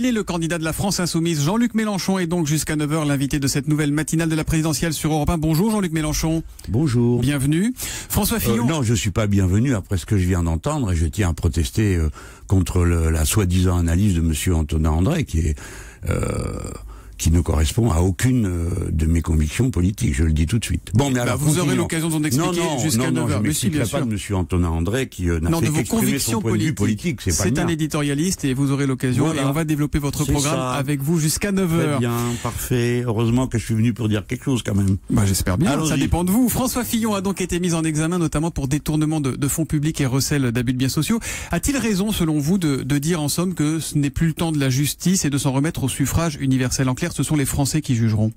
Il est le candidat de la France Insoumise. Jean-Luc Mélenchon est donc jusqu'à 9 h l'invité de cette nouvelle matinale de la présidentielle sur Europe 1. Bonjour Jean-Luc Mélenchon. Bonjour. Bienvenue. François Fillon. Non, je suis pas bienvenu après ce que je viens d'entendre et je tiens à protester contre la soi-disant analyse de monsieur Antonin André qui ne correspond à aucune de mes convictions politiques, je le dis tout de suite. Bon, mais alors, vous aurez l'occasion d'en expliquer jusqu'à 9 h. Non, je ne m'expliquerai pas de monsieur Antonin André qui n'a fait qu'exprimer son point de vue politique. C'est un éditorialiste et vous aurez l'occasion, voilà. Et on va développer votre programme avec vous jusqu'à 9 h. Très bien, parfait. Heureusement que je suis venu pour dire quelque chose quand même. Bah, j'espère bien, ça dépend de vous. François Fillon a donc été mis en examen, notamment pour détournement de fonds publics et recel d'abus de biens sociaux. A-t-il raison, selon vous, de dire en somme que ce n'est plus le temps de la justice et de s'en remettre au suffrage universel? En clair, ce sont les Français qui jugeront.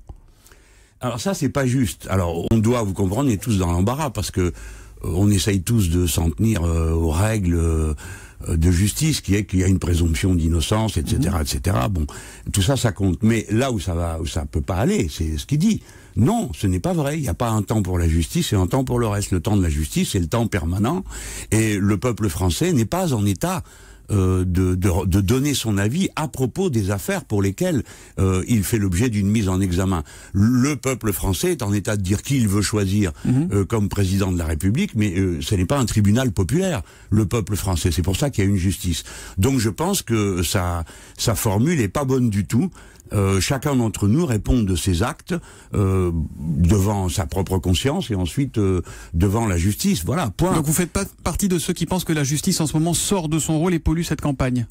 Alors ça, c'est pas juste. Alors, on doit, vous comprendre, on est tous dans l'embarras parce que on essaye tous de s'en tenir aux règles de justice, qui est qu'il y a une présomption d'innocence, etc., etc. Bon, tout ça, ça compte. Mais là où ça peut pas aller, c'est ce qu'il dit. Non, ce n'est pas vrai. Il n'y a pas un temps pour la justice et un temps pour le reste. Le temps de la justice, c'est le temps permanent. Et le peuple français n'est pas en état de donner son avis à propos des affaires pour lesquelles il fait l'objet d'une mise en examen. Le peuple français est en état de dire qui il veut choisir comme président de la République, mais ce n'est pas un tribunal populaire, le peuple français. C'est pour ça qu'il y a une justice. Donc je pense que sa formule est pas bonne du tout. Chacun d'entre nous répond de ses actes devant sa propre conscience et ensuite devant la justice. Voilà, point. Donc vous faites pas partie de ceux qui pensent que la justice en ce moment sort de son rôle et pollue cette campagne?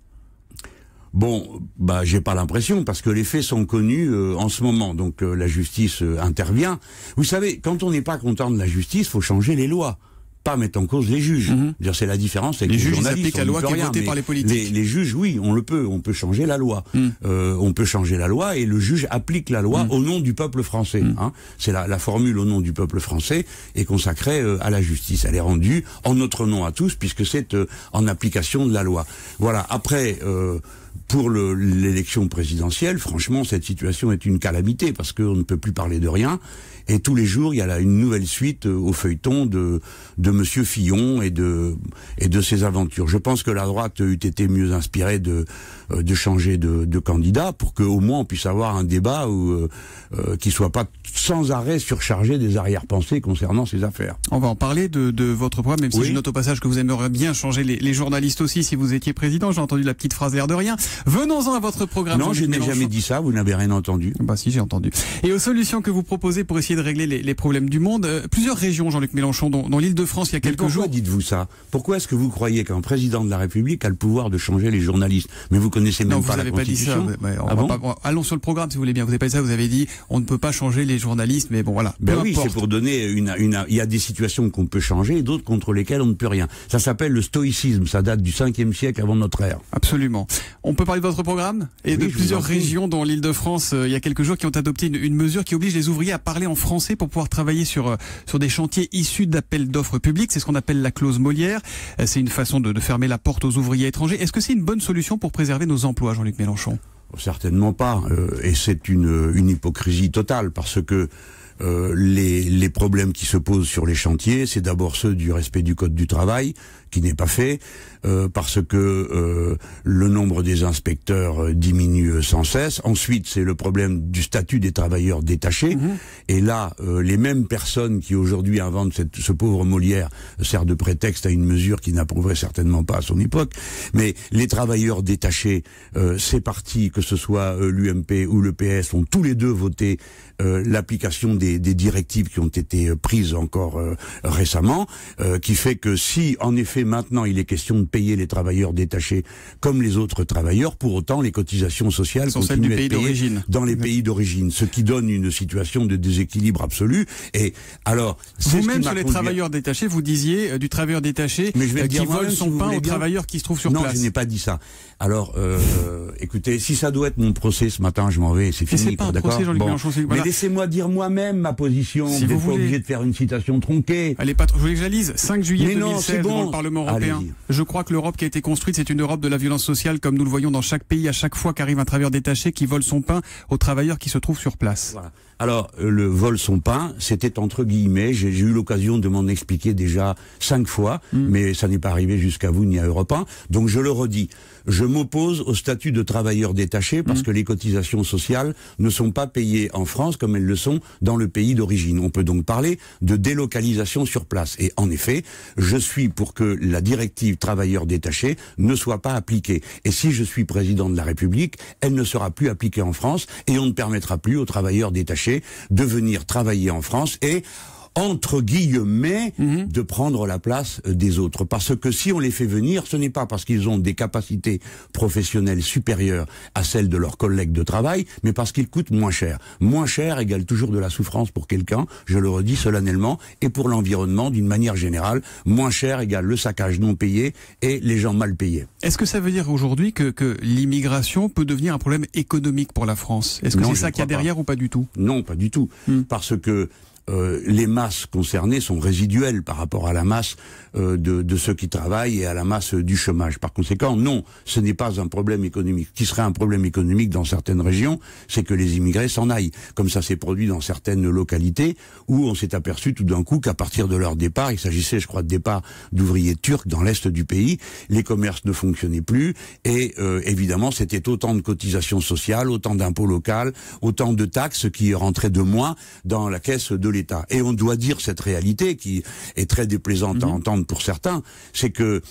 Bon, bah j'ai pas l'impression parce que les faits sont connus en ce moment. Donc la justice intervient. Vous savez, quand on n'est pas content de la justice, faut changer les lois. Pas mettre en cause les juges. C'est la différence avec les juges. Journalistes. Ils appliquent la loi qui est votée par les politiques. Les juges, oui, on peut changer la loi. On peut changer la loi et le juge applique la loi au nom du peuple français. C'est la formule au nom du peuple français est consacrée à la justice. Elle est rendue en notre nom à tous puisque c'est en application de la loi. Voilà. Après. Pour l'élection présidentielle, franchement, cette situation est une calamité parce qu'on ne peut plus parler de rien. Et tous les jours, il y a là une nouvelle suite au feuilleton de monsieur Fillon et de ses aventures. Je pense que la droite eût été mieux inspirée de changer de candidat pour qu'au moins on puisse avoir un débat qui soit pas sans arrêt surchargé des arrière-pensées concernant ces affaires. On va en parler de votre programme, même si je note au passage que vous aimeriez bien changer les journalistes aussi si vous étiez président. J'ai entendu la petite phrase l'air de rien. Venons-en à votre programme. Non, je n'ai jamais dit ça, vous n'avez rien entendu. Bah si, j'ai entendu. Et aux solutions que vous proposez pour essayer de régler les problèmes du monde, plusieurs régions, Jean-Luc Mélenchon, dont l'Île-de-France il y a quelques jours. Pourquoi dites-vous ça? Pourquoi est-ce que vous croyez qu'un président de la République a le pouvoir de changer les journalistes? Mais vous connaissez même pas la Constitution. Pas dit ça. Allons sur le programme si vous voulez bien. Vous n'avez pas dit ça, vous avez dit on ne peut pas changer les journalistes, mais bon voilà. Ben oui, c'est pour donner il y a des situations qu'on peut changer et d'autres contre lesquelles on ne peut rien. Ça s'appelle le stoïcisme, ça date du 5e siècle avant notre ère. Absolument. On peut parler de votre programme et de plusieurs régions dont l'Île-de-France il y a quelques jours qui ont adopté une mesure qui oblige les ouvriers à parler en français pour pouvoir travailler sur des chantiers issus d'appels d'offres publics. C'est ce qu'on appelle la clause Molière. C'est une façon de fermer la porte aux ouvriers étrangers. Est-ce que c'est une bonne solution pour préserver nos emplois, Jean-Luc Mélenchon? Certainement pas. Et c'est une hypocrisie totale parce que les problèmes qui se posent sur les chantiers, c'est d'abord ceux du respect du code du travail, qui n'est pas fait, parce que le nombre des inspecteurs diminue sans cesse. Ensuite, c'est le problème du statut des travailleurs détachés. Et là, les mêmes personnes qui aujourd'hui inventent ce pauvre Molière servent de prétexte à une mesure qui n'approuverait certainement pas à son époque. Mais les travailleurs détachés, ces partis, que ce soit l'UMP ou le PS, ont tous les deux voté l'application des directives qui ont été prises encore récemment, qui fait que si, en effet, maintenant, il est question de payer les travailleurs détachés comme les autres travailleurs, pour autant, les cotisations sociales continuent à être payées dans les pays d'origine, ce qui donne une situation de déséquilibre absolu. Et alors, vous-même, sur les travailleurs détachés, vous disiez du travailleur détaché qui vole son pain aux travailleurs qui se trouvent sur place. Non, je n'ai pas dit ça. Alors, écoutez, si ça doit être mon procès ce matin, je m'en vais, c'est fini. C'est pas un procès, Jean-Luc Mélenchon. Mais laissez-moi dire moi-même ma position. Si vous n'êtes pas obligé de faire une citation tronquée. Allez, je voulais que je la lise. 5 juillet 2016, devant le Parlement européen. Je crois que l'Europe qui a été construite, c'est une Europe de la violence sociale, comme nous le voyons dans chaque pays, à chaque fois qu'arrive un travailleur détaché qui vole son pain aux travailleurs qui se trouvent sur place. Voilà. Alors, le vol son pain, c'était entre guillemets, j'ai eu l'occasion de m'en expliquer déjà 5 fois, mais ça n'est pas arrivé jusqu'à vous ni à Europe 1, donc je le redis. Je m'oppose au statut de travailleur détaché parce que les cotisations sociales ne sont pas payées en France comme elles le sont dans le pays d'origine. On peut donc parler de délocalisation sur place. Et en effet, je suis pour que la directive travailleur détaché ne soit pas appliquée. Et si je suis président de la République, elle ne sera plus appliquée en France et on ne permettra plus aux travailleurs détachés de venir travailler en France et entre guillemets, de prendre la place des autres. Parce que si on les fait venir, ce n'est pas parce qu'ils ont des capacités professionnelles supérieures à celles de leurs collègues de travail, mais parce qu'ils coûtent moins cher. Moins cher égale toujours de la souffrance pour quelqu'un, je le redis solennellement, et pour l'environnement d'une manière générale, moins cher égale le saccage non payé et les gens mal payés. Est-ce que ça veut dire aujourd'hui que l'immigration peut devenir un problème économique pour la France? Est-ce que c'est ça qu'il y a derrière ou pas du tout? Non, pas du tout. Parce que les masses concernées sont résiduelles par rapport à la masse de ceux qui travaillent et à la masse du chômage. Par conséquent, non, ce n'est pas un problème économique. Ce qui serait un problème économique dans certaines régions, c'est que les immigrés s'en aillent. Comme ça s'est produit dans certaines localités où on s'est aperçu tout d'un coup qu'à partir de leur départ, il s'agissait, je crois, de départ d'ouvriers turcs dans l'est du pays, les commerces ne fonctionnaient plus et évidemment, c'était autant de cotisations sociales, autant d'impôts locaux, autant de taxes qui rentraient de moins dans la caisse de l'État. Et on doit dire cette réalité qui est très déplaisante à entendre pour certains, c'est que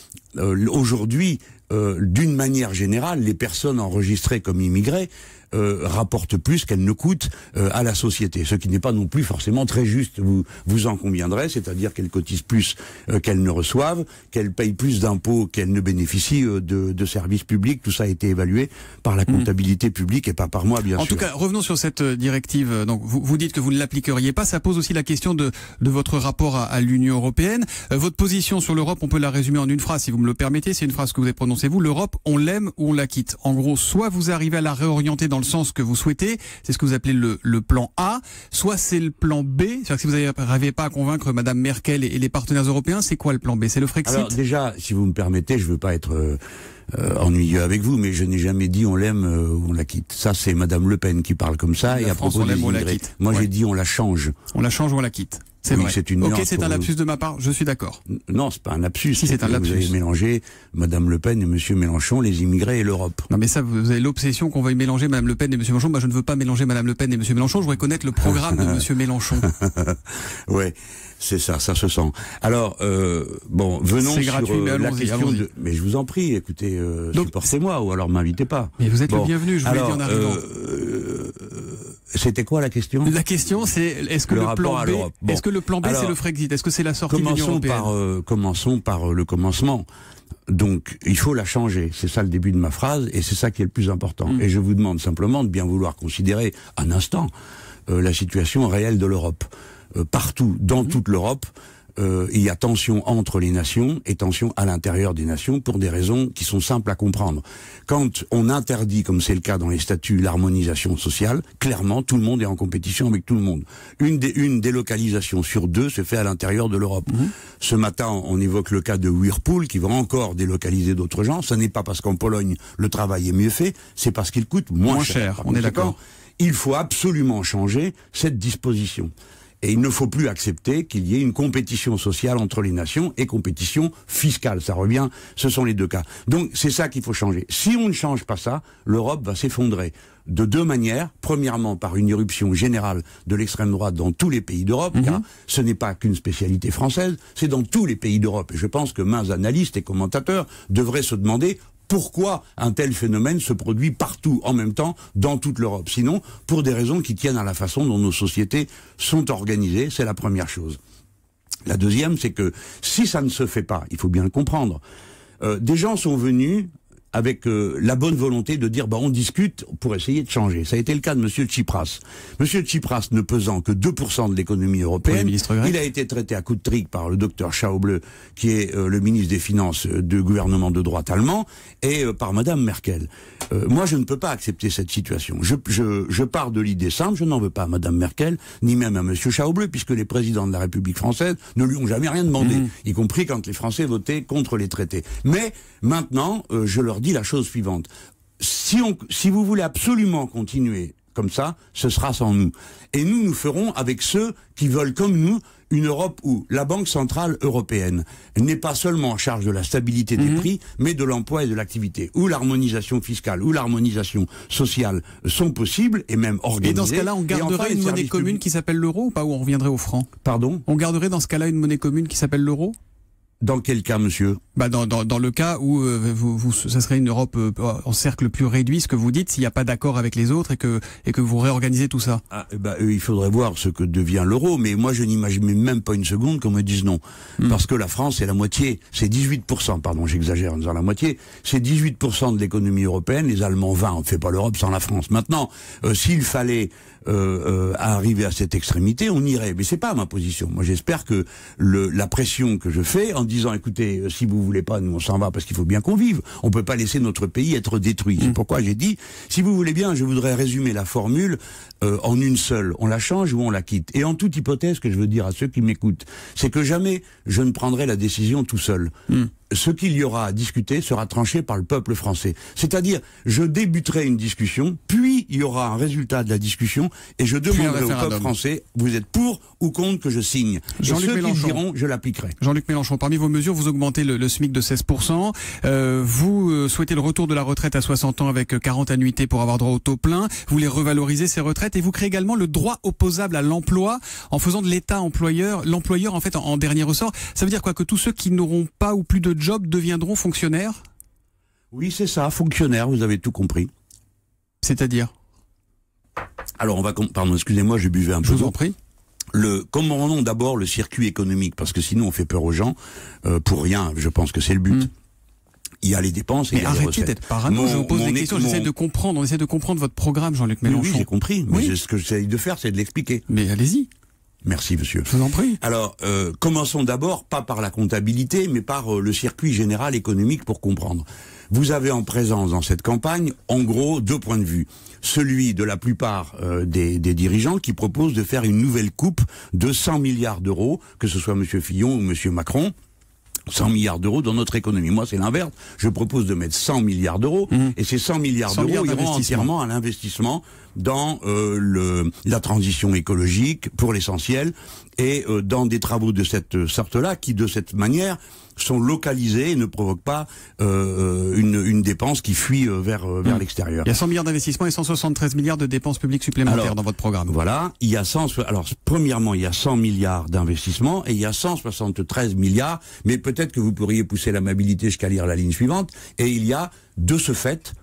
aujourd'hui, d'une manière générale, les personnes enregistrées comme immigrés rapportent plus qu'elles ne coûtent à la société, ce qui n'est pas non plus forcément très juste, vous en conviendrez, c'est-à-dire qu'elles cotisent plus qu'elles ne reçoivent, qu'elles payent plus d'impôts qu'elles ne bénéficient de services publics, tout ça a été évalué par la comptabilité publique et pas par moi, bien sûr. En tout cas, revenons sur cette directive, donc vous dites que vous ne l'appliqueriez pas, ça pose aussi la question de votre rapport à l'Union européenne. Votre position sur l'Europe, on peut la résumer en une phrase, si vous me le permettez, c'est une phrase que vous avez prononcée vous, l'Europe, on l'aime ou on la quitte. En gros, soit vous arrivez à la réorienter dans le sens que vous souhaitez, c'est ce que vous appelez le plan A, soit c'est le plan B, c'est-à-dire que si vous n'arrivez pas à convaincre Madame Merkel et les partenaires européens, c'est quoi le plan B? C'est le Frexit? Alors déjà, si vous me permettez, je veux pas être ennuyeux avec vous, mais je n'ai jamais dit on l'aime ou on la quitte. Ça, c'est Madame Le Pen qui parle comme ça, et à propos des immigrés, moi j'ai dit on la change. On la change ou on la quitte. C'est oui, vrai. C'est une ok, c'est un lapsus de ma part, je suis d'accord. Non, c'est pas un lapsus. Si, c'est un lapsus. Vous avez mélangé Madame Le Pen et Monsieur Mélenchon, les immigrés et l'Europe. Non, mais ça, vous avez l'obsession qu'on veuille mélanger Madame Le Pen et Monsieur Mélenchon. Moi, je ne veux pas mélanger Madame Le Pen et Monsieur Mélenchon. Je voudrais connaître le programme de Monsieur Mélenchon. Ouais, c'est ça, ça se sent. Alors, bon, venons sur gratuit, mais la question de... Mais je vous en prie, écoutez, supportez-moi, ou alors m'invitez pas. Mais vous êtes le bienvenu, je vous l'ai dit en arrivant. C'était quoi la question? La question, c'est est-ce que le plan B, est-ce que le plan B, c'est le Frexit? Est-ce que c'est la sortie de l'Union européenne? Commençons par le commencement. Donc, il faut la changer. C'est ça le début de ma phrase, et c'est ça qui est le plus important. Et je vous demande simplement de bien vouloir considérer un instant la situation réelle de l'Europe. Partout, dans toute l'Europe, il y a tension entre les nations et tension à l'intérieur des nations pour des raisons qui sont simples à comprendre. Quand on interdit, comme c'est le cas dans les statuts, l'harmonisation sociale, clairement, tout le monde est en compétition avec tout le monde. Une délocalisation sur 2 se fait à l'intérieur de l'Europe. Ce matin, on évoque le cas de Whirlpool, qui va encore délocaliser d'autres gens. Ce n'est pas parce qu'en Pologne, le travail est mieux fait, c'est parce qu'il coûte moins cher. On est d'accord. Il faut absolument changer cette disposition. Et il ne faut plus accepter qu'il y ait une compétition sociale entre les nations et compétition fiscale. Ça revient, ce sont les deux cas. Donc c'est ça qu'il faut changer. Si on ne change pas ça, l'Europe va s'effondrer. De 2 manières. Premièrement, par une irruption générale de l'extrême droite dans tous les pays d'Europe, car ce n'est pas qu'une spécialité française, c'est dans tous les pays d'Europe. Et je pense que maints analystes et commentateurs devraient se demander pourquoi un tel phénomène se produit partout en même temps dans toute l'Europe. Sinon, pour des raisons qui tiennent à la façon dont nos sociétés sont organisées, c'est la première chose. La deuxième, c'est que si ça ne se fait pas, il faut bien le comprendre, des gens sont venus avec la bonne volonté de dire on discute pour essayer de changer. Ça a été le cas de Monsieur Tsipras. Monsieur Tsipras ne pesant que 2% de l'économie européenne, il a été traité à coups de trique par le docteur Schäuble, qui est le ministre des Finances du gouvernement de droite allemand, et par Madame Merkel. Moi, je ne peux pas accepter cette situation. Je pars de l'idée simple, je n'en veux pas à Madame Merkel, ni même à Monsieur Schäuble, puisque les présidents de la République française ne lui ont jamais rien demandé, y compris quand les Français votaient contre les traités. Mais maintenant, je leur dis la chose suivante. Si vous voulez absolument continuer comme ça, ce sera sans nous. Et nous ferons avec ceux qui veulent comme nous une Europe où la Banque Centrale Européenne n'est pas seulement en charge de la stabilité des prix, mais de l'emploi et de l'activité, où l'harmonisation fiscale, où l'harmonisation sociale sont possibles et même organisées. Et dans ce cas-là, on garderait une monnaie commune qui s'appelle l'euro ou pas, ou on reviendrait au franc? Pardon? On garderait dans ce cas-là une monnaie commune qui s'appelle l'euro? Dans quel cas, monsieur? Dans le cas où ça serait une Europe en cercle plus réduit, ce que vous dites, s'il n'y a pas d'accord avec les autres et que vous réorganisez tout ça. Il faudrait voir ce que devient l'euro, mais moi je n'imagine même pas une seconde qu'on me dise non. Parce que la France, c'est la moitié, c'est 18%, pardon, j'exagère en disant la moitié, c'est 18% de l'économie européenne, les Allemands 20%, on ne fait pas l'Europe sans la France. Maintenant, s'il fallait arriver à cette extrémité, on irait. Mais c'est pas ma position. Moi, j'espère que la pression que je fais en disant, écoutez, si vous voulez pas, nous on s'en va parce qu'il faut bien qu'on vive. On peut pas laisser notre pays être détruit. C'est pourquoi j'ai dit, si vous voulez bien, je voudrais résumer la formule en une seule. On la change ou on la quitte. Et en toute hypothèse, ce que je veux dire à ceux qui m'écoutent, c'est que jamais je ne prendrai la décision tout seul. Ce qu'il y aura à discuter sera tranché par le peuple français. C'est-à-dire, je débuterai une discussion, puis il y aura un résultat de la discussion, et je demanderai au peuple français, vous êtes pour ou contre que je signe. Et ceux qui diront, je l'appliquerai. Jean-Luc Mélenchon, parmi vos mesures, vous augmentez le SMIC de 16%, vous souhaitez le retour de la retraite à 60 ans avec 40 annuités pour avoir droit au taux plein, vous voulez revaloriser ces retraites, et vous créez également le droit opposable à l'emploi, en faisant de l'État l'employeur en fait en dernier ressort. Ça veut dire quoi? Que tous ceux qui n'auront pas ou plus de job deviendront fonctionnaires? Oui, c'est ça, fonctionnaires, vous avez tout compris. C'est-à-dire? Alors, pardon, excusez-moi, je buvais un peu. Je vous en prie. Commandons d'abord le circuit économique, parce que sinon on fait peur aux gens, pour rien, je pense que c'est le but. Il y a les dépenses et il y a les recettes. Arrêtez d'être parano, je vous pose des questions, j'essaie de comprendre, on essaie de comprendre votre programme, Jean-Luc Mélenchon. Oui, j'ai compris, mais ce que j'essaie de faire, c'est de l'expliquer. Mais allez-y. Merci, monsieur. Je vous en prie. Alors, commençons d'abord, pas par la comptabilité, mais par le circuit général économique pour comprendre. Vous avez en présence dans cette campagne, en gros, deux points de vue. Celui de la plupart des dirigeants qui proposent de faire une nouvelle coupe de 100 milliards d'euros, que ce soit monsieur Fillon ou monsieur Macron. 100 milliards d'euros dans notre économie. Moi, c'est l'inverse. Je propose de mettre 100 milliards d'euros, et ces 100 milliards d'euros iront entièrement à l'investissement dans la transition écologique, pour l'essentiel, et dans des travaux de cette sorte-là, qui, de cette manière, sont localisés et ne provoquent pas une dépense qui fuit vers l'extérieur. Il y a 100 milliards d'investissements et 173 milliards de dépenses publiques supplémentaires dans votre programme. Voilà, premièrement, il y a 100 milliards d'investissements et il y a 173 milliards, mais peut-être que vous pourriez pousser l'amabilité jusqu'à lire la ligne suivante, et il y a, de ce fait,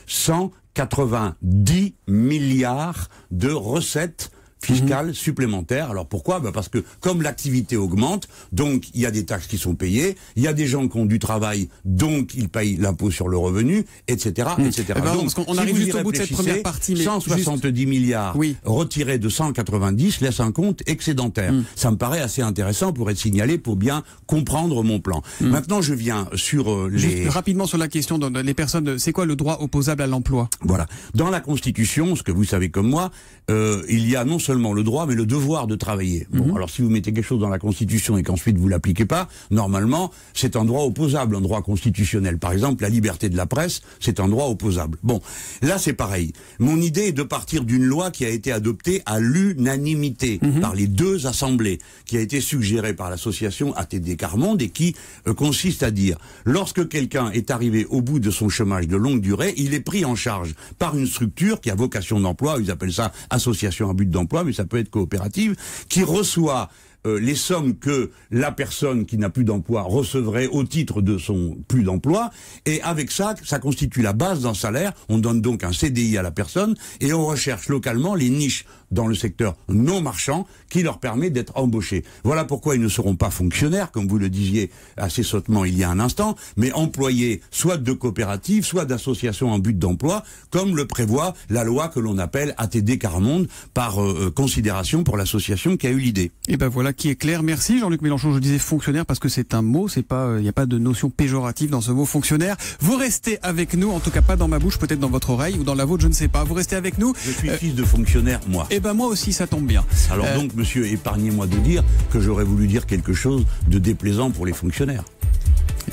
190 milliards de recettes fiscales supplémentaires. Alors pourquoi? Parce que comme l'activité augmente, donc il y a des taxes qui sont payées, il y a des gens qui ont du travail, donc ils payent l'impôt sur le revenu, etc. etc. Donc, on arrive juste au bout de cette première partie. Mais 170 milliards retirés de 190 laissent un compte excédentaire. Ça me paraît assez intéressant pour être signalé, pour bien comprendre mon plan. Maintenant, je viens sur Juste rapidement sur la question des personnes, c'est quoi le droit opposable à l'emploi? Voilà. Dans la Constitution, ce que vous savez comme moi, il y a non seulement le droit, mais le devoir de travailler. Bon, alors si vous mettez quelque chose dans la Constitution et qu'ensuite vous l'appliquez pas, normalement, c'est un droit opposable, un droit constitutionnel. Par exemple, la liberté de la presse, c'est un droit opposable. Bon, là c'est pareil. Mon idée est de partir d'une loi qui a été adoptée à l'unanimité par les deux assemblées, qui a été suggérée par l'association ATD Carmonde et qui consiste à dire, lorsque quelqu'un est arrivé au bout de son chômage de longue durée, il est pris en charge par une structure qui a vocation d'emploi, ils appellent ça association à but d'emploi, mais ça peut être coopérative, qui reçoit les sommes que la personne qui n'a plus d'emploi recevrait au titre de son plus d'emploi, et avec ça, ça constitue la base d'un salaire. On donne donc un CDI à la personne, et on recherche localement les niches dans le secteur non marchand qui leur permet d'être embauchés. Voilà pourquoi ils ne seront pas fonctionnaires, comme vous le disiez assez sottement il y a un instant, mais employés soit de coopératives, soit d'associations en but d'emploi, comme le prévoit la loi que l'on appelle ATD Carmonde, par considération pour l'association qui a eu l'idée. Et ben voilà qui est clair. Merci Jean-Luc Mélenchon. Je disais fonctionnaire parce que c'est un mot, c'est pas, il n'y a pas de notion péjorative dans ce mot fonctionnaire. Vous restez avec nous, en tout cas pas dans ma bouche, peut-être dans votre oreille ou dans la vôtre, je ne sais pas. Vous restez avec nous. Je suis fils de fonctionnaire, moi. Eh ben moi aussi, ça tombe bien. Alors donc, monsieur, épargnez-moi de dire que j'aurais voulu dire quelque chose de déplaisant pour les fonctionnaires.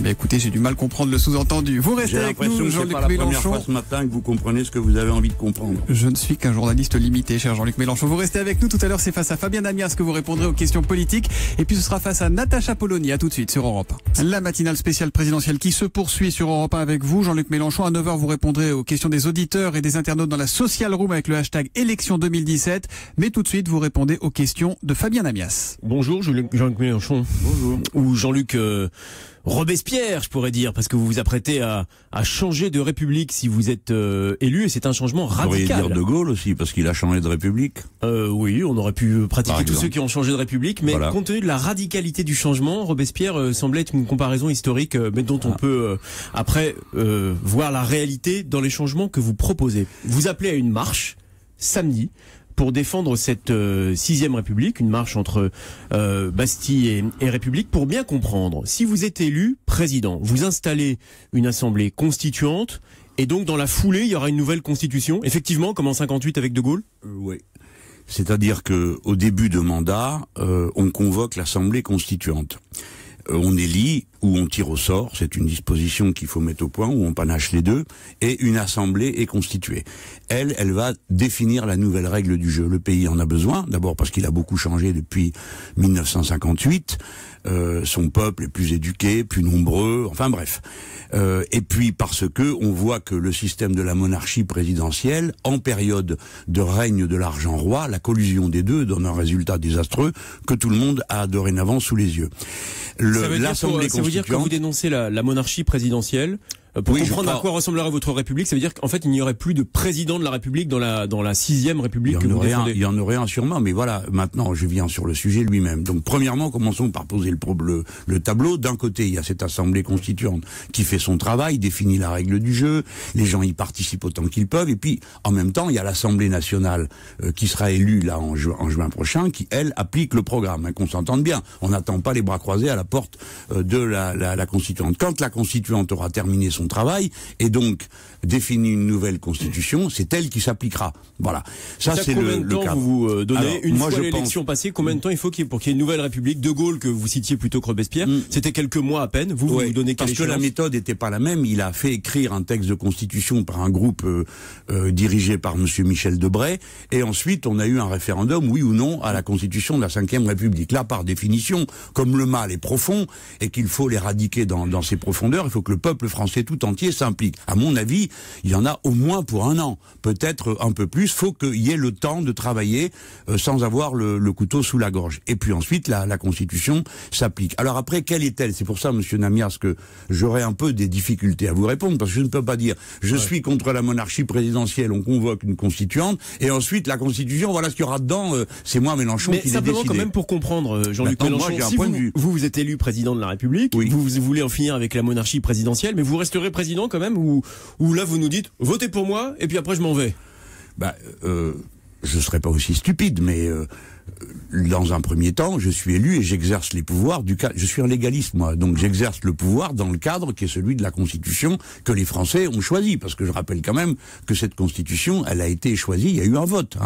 Mais écoutez, j'ai du mal à comprendre le sous-entendu. Vous restez avec nous, Jean-Luc Mélenchon. C'est pas la première fois ce matin que vous comprenez ce que vous avez envie de comprendre. Je ne suis qu'un journaliste limité, cher Jean-Luc Mélenchon. Vous restez avec nous. Tout à l'heure, c'est face à Fabien Amias que vous répondrez aux questions politiques. Et puis ce sera face à Natacha Polony. À tout de suite sur Europe 1. La matinale spéciale présidentielle qui se poursuit sur Europe 1 avec vous, Jean-Luc Mélenchon. À 9h, vous répondrez aux questions des auditeurs et des internautes dans la social room avec le hashtag élection 2017. Mais tout de suite, vous répondez aux questions de Fabien Amias. Bonjour Jean-Luc Mélenchon. Bonjour. Ou Jean-Luc Robespierre, je pourrais dire, parce que vous vous apprêtez à changer de République si vous êtes élu, et c'est un changement radical. Vous pourriez dire De Gaulle aussi, parce qu'il a changé de République. Oui, on aurait pu pratiquer tous ceux qui ont changé de République, mais voilà. Compte tenu de la radicalité du changement, Robespierre semblait être une comparaison historique, mais dont on peut après voir la réalité dans les changements que vous proposez. Vous appelez à une marche samedi pour défendre cette 6e République, une marche entre Bastille et République. Pour bien comprendre, si vous êtes élu président, vous installez une assemblée constituante, et donc dans la foulée, il y aura une nouvelle constitution, effectivement, comme en 58 avec De Gaulle. Oui. C'est-à-dire que au début de mandat, on convoque l'assemblée constituante. On élit ou on tire au sort, c'est une disposition qu'il faut mettre au point, où on panache les deux, et une assemblée est constituée. Elle va définir la nouvelle règle du jeu. Le pays en a besoin, d'abord parce qu'il a beaucoup changé depuis 1958, son peuple est plus éduqué, plus nombreux, enfin bref. Et puis parce que on voit que le système de la monarchie présidentielle, en période de règne de l'argent roi, la collusion des deux donne un résultat désastreux que tout le monde a dorénavant sous les yeux. L'Assemblée constituante... Ça veut dire que vous dénoncez la monarchie présidentielle. Pour comprendre à quoi ressemblerait votre République, ça veut dire qu'en fait il n'y aurait plus de président de la République dans la 6e République que vous défendez. Il y en aurait un sûrement, mais voilà, maintenant je viens sur le sujet lui-même. Donc premièrement, commençons par poser le tableau. D'un côté, il y a cette Assemblée constituante qui fait son travail, définit la règle du jeu, les gens y participent autant qu'ils peuvent, et puis en même temps, il y a l'Assemblée nationale qui sera élue là en juin prochain, qui elle applique le programme, qu'on s'entende bien. On n'attend pas les bras croisés à la porte de la constituante. Quand la constituante aura terminé son travail et donc définit une nouvelle constitution, c'est elle qui s'appliquera. Voilà. Ça c'est le cadre. Combien de temps vous donnez? Alors, une fois l'élection passée, combien de temps il faut pour qu'il y ait une nouvelle République? De Gaulle, que vous citiez plutôt que Robespierre, c'était quelques mois à peine. Vous donnez quelle échéance? Parce que la méthode n'était pas la même. Il a fait écrire un texte de constitution par un groupe dirigé par monsieur Michel Debré, et ensuite on a eu un référendum, oui ou non, à la constitution de la 5e République. Là, par définition, comme le mal est profond et qu'il faut l'éradiquer dans ses profondeurs, il faut que le peuple français tout entier s'implique. À mon avis, il y en a au moins pour 1 an, peut-être un peu plus. Faut qu'il y ait le temps de travailler sans avoir le couteau sous la gorge. Et puis ensuite, la Constitution s'applique. Alors après, quelle est-elle? C'est pour ça, monsieur Namias, que j'aurais un peu des difficultés à vous répondre, parce que je ne peux pas dire je suis contre la monarchie présidentielle, on convoque une constituante, et ensuite la Constitution, voilà ce qu'il y aura dedans, c'est moi Mélenchon qui l'ai décidé. Mais simplement quand même pour comprendre, Jean-Luc Mélenchon, si vous êtes élu président de la République, oui. vous voulez en finir avec la monarchie présidentielle, mais vous resterez président quand même, ou là vous nous dites votez pour moi et puis après je m'en vais? Je serais pas aussi stupide, mais dans un premier temps, je suis élu et j'exerce les pouvoirs du cadre. Je suis un légaliste, moi, donc j'exerce le pouvoir dans le cadre qui est celui de la Constitution que les Français ont choisi. Parce que je rappelle quand même que cette Constitution, elle a été choisie, il y a eu un vote,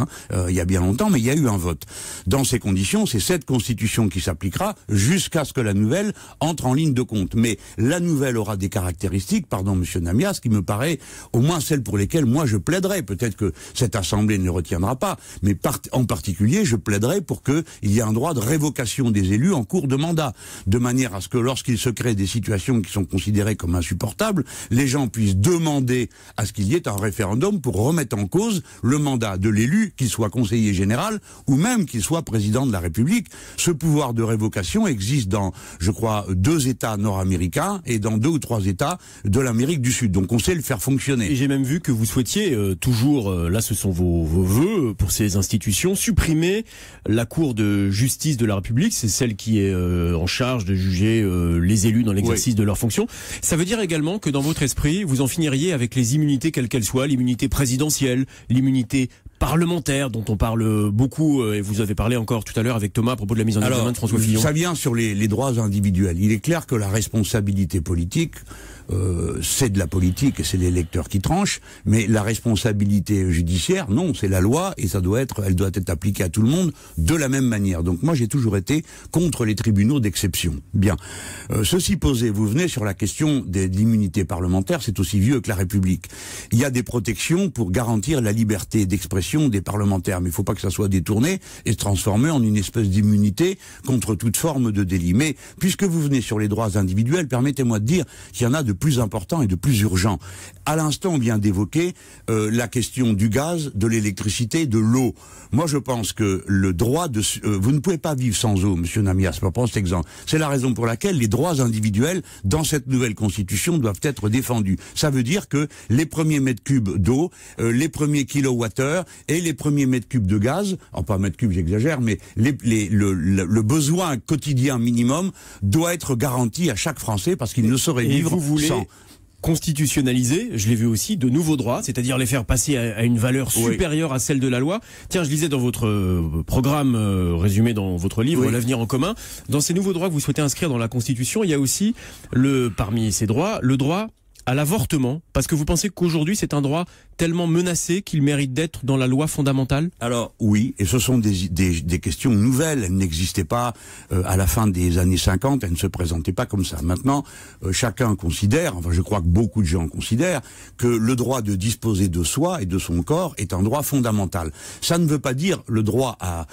il y a bien longtemps, mais il y a eu un vote. Dans ces conditions, c'est cette Constitution qui s'appliquera jusqu'à ce que la nouvelle entre en ligne de compte. Mais la nouvelle aura des caractéristiques, pardon, monsieur Namias, qui me paraît au moins celles pour lesquelles moi je plaiderais. Peut-être que cette Assemblée ne retiendra pas, mais en particulier, je plaiderais pour qu'il y ait un droit de révocation des élus en cours de mandat, de manière à ce que lorsqu'il se crée des situations qui sont considérées comme insupportables, les gens puissent demander à ce qu'il y ait un référendum pour remettre en cause le mandat de l'élu, qu'il soit conseiller général ou même qu'il soit président de la République. Ce pouvoir de révocation existe dans, je crois, 2 États nord-américains et dans 2 ou 3 États de l'Amérique du Sud. Donc on sait le faire fonctionner. Et j'ai même vu que vous souhaitiez toujours, là ce sont vos vœux pour ces institutions, supprimer la Cour de justice de la République, c'est celle qui est en charge de juger les élus dans l'exercice de leurs fonctions. Ça veut dire également que dans votre esprit, vous en finiriez avec les immunités quelles qu'elles soient, l'immunité présidentielle, l'immunité parlementaire dont on parle beaucoup, et vous avez parlé encore tout à l'heure avec Thomas à propos de la mise en examen de François Fillon. Ça vient sur les droits individuels. Il est clair que la responsabilité politique, c'est de la politique et c'est l'électeur qui tranche, mais la responsabilité judiciaire, non, c'est la loi et elle doit être appliquée à tout le monde de la même manière. Donc moi j'ai toujours été contre les tribunaux d'exception. Bien. Ceci posé, vous venez sur la question de l'immunité parlementaire, c'est aussi vieux que la République. Il y a des protections pour garantir la liberté d'expression des parlementaires, mais il ne faut pas que ça soit détourné et se transformer en une espèce d'immunité contre toute forme de délit. Mais puisque vous venez sur les droits individuels, permettez-moi de dire qu'il y en a de plus importants et de plus urgents. À l'instant, on vient d'évoquer la question du gaz, de l'électricité, de l'eau. Moi, je pense que le droit de... vous ne pouvez pas vivre sans eau, monsieur Namias, pour prendre cet exemple. C'est la raison pour laquelle les droits individuels, dans cette nouvelle constitution, doivent être défendus. Ça veut dire que les premiers mètres cubes d'eau, les premiers kilowattheures et les premiers mètres cubes de gaz, pas mètres cubes, j'exagère, mais le besoin quotidien minimum doit être garanti à chaque Français parce qu'il ne saurait vivre sans... Constitutionnaliser, je l'ai vu aussi, de nouveaux droits, c'est-à-dire les faire passer à une valeur supérieure à celle de la loi. Tiens, je lisais dans votre programme résumé dans votre livre L'avenir en commun, dans ces nouveaux droits que vous souhaitez inscrire dans la Constitution, il y a aussi parmi ces droits, le droit à l'avortement, parce que vous pensez qu'aujourd'hui c'est un droit tellement menacé qu'il mérite d'être dans la loi fondamentale? Alors oui, et ce sont des questions nouvelles, elles n'existaient pas à la fin des années 50, elles ne se présentaient pas comme ça. Maintenant, chacun considère, enfin je crois que beaucoup de gens considèrent, que le droit de disposer de soi et de son corps est un droit fondamental. Ça ne veut pas dire le droit à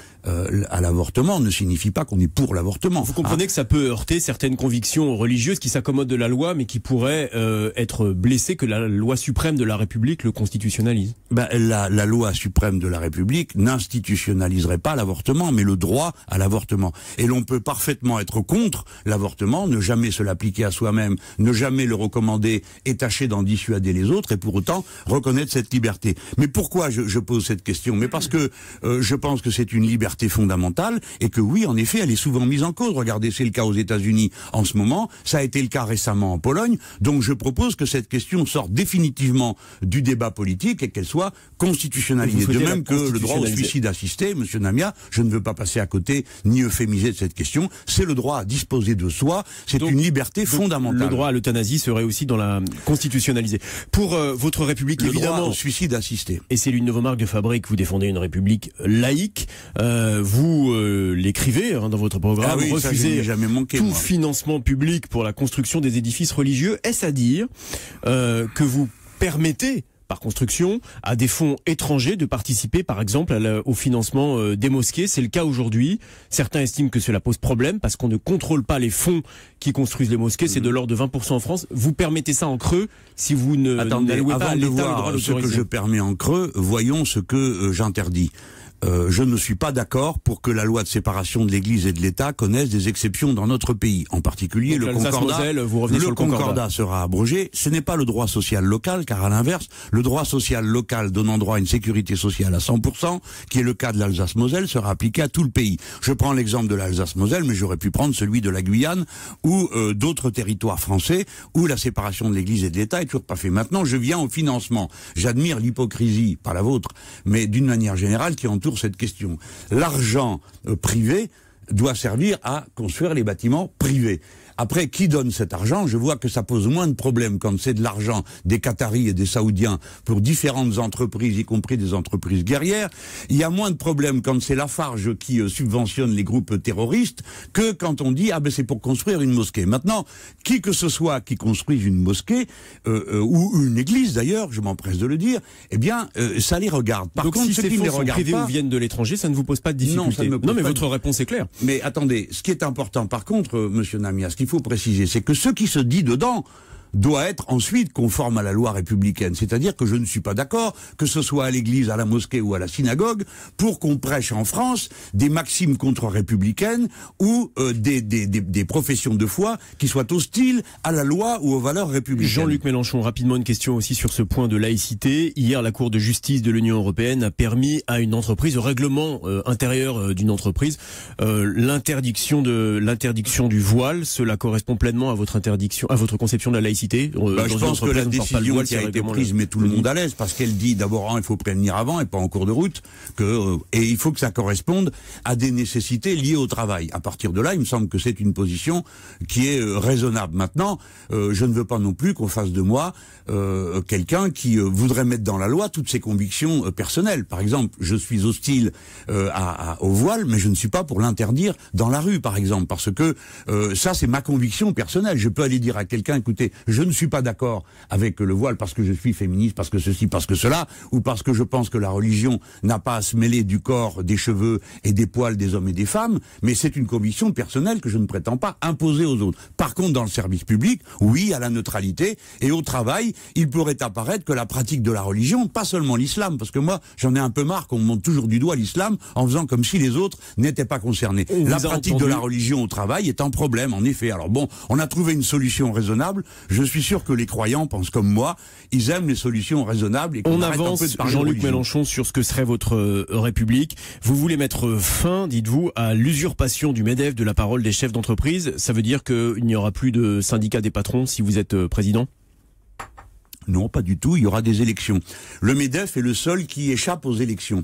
l'avortement ne signifie pas qu'on est pour l'avortement. Vous comprenez que ça peut heurter certaines convictions religieuses qui s'accommodent de la loi, mais qui pourraient être blessées, que la loi suprême de la République le constitutionnalise. La loi suprême de la République n'institutionnaliserait pas l'avortement, mais le droit à l'avortement. Et l'on peut parfaitement être contre l'avortement, ne jamais se l'appliquer à soi-même, ne jamais le recommander et tâcher d'en dissuader les autres, et pour autant reconnaître cette liberté. Mais pourquoi je pose cette question? Mais parce que je pense que c'est une liberté fondamentale, et que oui, en effet, elle est souvent mise en cause. Regardez, c'est le cas aux États-Unis en ce moment, ça a été le cas récemment en Pologne, donc je propose que cette question sorte définitivement du débat politique et qu'elle soit constitutionnalisée. De même que le droit au suicide assisté, monsieur Namia, je ne veux pas passer à côté ni euphémiser de cette question, c'est le droit à disposer de soi, c'est une liberté fondamentale. Le droit à l'euthanasie serait aussi dans la constitutionnalisée. Pour votre République, le évidemment, droit au suicide assisté. Et c'est l'une de vos marques de fabrique, vous défendez une République laïque, vous l'écrivez dans votre programme, refusez tout financement public pour la construction des édifices religieux. Est-ce à dire que vous permettez, par construction, à des fonds étrangers de participer, par exemple, au financement des mosquées? C'est le cas aujourd'hui. Certains estiment que cela pose problème parce qu'on ne contrôle pas les fonds qui construisent les mosquées. C'est de l'ordre de 20% en France. Vous permettez ça en creux si vous n'allouez pas à l'État le droit d'autoriser. Ce que je permets en creux, voyons ce que j'interdis. Je ne suis pas d'accord pour que la loi de séparation de l'Église et de l'État connaisse des exceptions dans notre pays. En particulier, le concordat sera abrogé. Ce n'est pas le droit social local, car à l'inverse, le droit social local donnant droit à une sécurité sociale à 100%, qui est le cas de l'Alsace-Moselle, sera appliqué à tout le pays. Je prends l'exemple de l'Alsace-Moselle, mais j'aurais pu prendre celui de la Guyane ou d'autres territoires français où la séparation de l'Église et de l'État est toujours pas faite. Maintenant, je viens au financement. J'admire l'hypocrisie, pas la vôtre, mais d'une manière générale qui entoure cette question. L'argent privé doit servir à construire les bâtiments privés. Après, qui donne cet argent? Je vois que ça pose moins de problèmes quand c'est de l'argent des Qataris et des Saoudiens pour différentes entreprises, y compris des entreprises guerrières. Il y a moins de problèmes quand c'est Lafarge qui subventionne les groupes terroristes que quand on dit c'est pour construire une mosquée. Maintenant, qui que ce soit qui construise une mosquée ou une église d'ailleurs, je m'empresse de le dire, ça les regarde. Par contre, si ceux qui ne les regardent privés ou viennent de l'étranger, ça ne vous pose pas de difficulté? Non, mais votre réponse est claire. Mais attendez, ce qui est important par contre, monsieur Namias, ce qu'il faut préciser, c'est que ce qui se dit dedans doit être ensuite conforme à la loi républicaine. C'est-à-dire que je ne suis pas d'accord que ce soit à l'église, à la mosquée ou à la synagogue pour qu'on prêche en France des maximes contre-républicaines ou des professions de foi qui soient hostiles à la loi ou aux valeurs républicaines. Jean-Luc Mélenchon, rapidement une question aussi sur ce point de laïcité. Hier, la Cour de justice de l'Union européenne a permis à une entreprise, au règlement intérieur d'une entreprise, l'interdiction du voile. Cela correspond pleinement à votre conception de la laïcité? citer. Je pense que la décision qui a été prise met tout le monde à l'aise, parce qu'elle dit d'abord il faut prévenir avant et pas en cours de route, et il faut que ça corresponde à des nécessités liées au travail. À partir de là, il me semble que c'est une position qui est raisonnable. Maintenant, je ne veux pas non plus qu'on fasse de moi quelqu'un qui voudrait mettre dans la loi toutes ses convictions personnelles. Par exemple, je suis hostile au voile, mais je ne suis pas pour l'interdire dans la rue, par exemple, parce que ça, c'est ma conviction personnelle. Je peux aller dire à quelqu'un, écoutez, je ne suis pas d'accord avec le voile parce que je suis féministe, parce que ceci, parce que cela, ou parce que je pense que la religion n'a pas à se mêler du corps, des cheveux et des poils des hommes et des femmes, mais c'est une conviction personnelle que je ne prétends pas imposer aux autres. Par contre, dans le service public, oui, à la neutralité, et au travail, il pourrait apparaître que la pratique de la religion, pas seulement l'islam, parce que moi, j'en ai un peu marre qu'on me montre toujours du doigt l'islam en faisant comme si les autres n'étaient pas concernés. La pratique de la religion au travail est un problème, en effet. Alors bon, on a trouvé une solution raisonnable. Je suis sûr que les croyants pensent comme moi. Ils aiment les solutions raisonnables. Et on avance, Jean-Luc Mélenchon, sur ce que serait votre République. Vous voulez mettre fin, dites-vous, à l'usurpation du MEDEF de la parole des chefs d'entreprise. Ça veut dire qu'il n'y aura plus de syndicat des patrons si vous êtes président ? Non, pas du tout. Il y aura des élections. Le MEDEF est le seul qui échappe aux élections.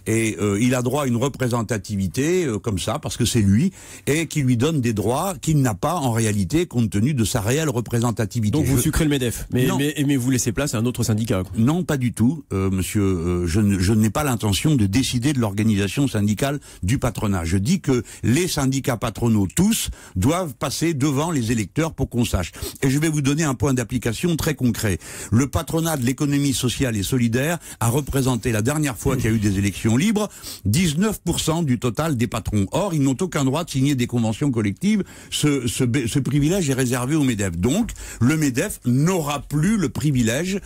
Et il a droit à une représentativité comme ça, parce que c'est lui, et qui lui donne des droits qu'il n'a pas en réalité, compte tenu de sa réelle représentativité. Donc vous sucrez le MEDEF, mais vous laissez place à un autre syndicat, quoi. Non, pas du tout, monsieur. Je n'ai pas l'intention de décider de l'organisation syndicale du patronat. Je dis que les syndicats patronaux, tous, doivent passer devant les électeurs pour qu'on sache. Et je vais vous donner un point d'application très concret. Le patronat de l'économie sociale et solidaire a représenté la dernière fois qu'il y a eu des élections libres 19% du total des patrons. Or, ils n'ont aucun droit de signer des conventions collectives. Ce privilège est réservé au MEDEF. Donc, le MEDEF n'aura plus le privilège.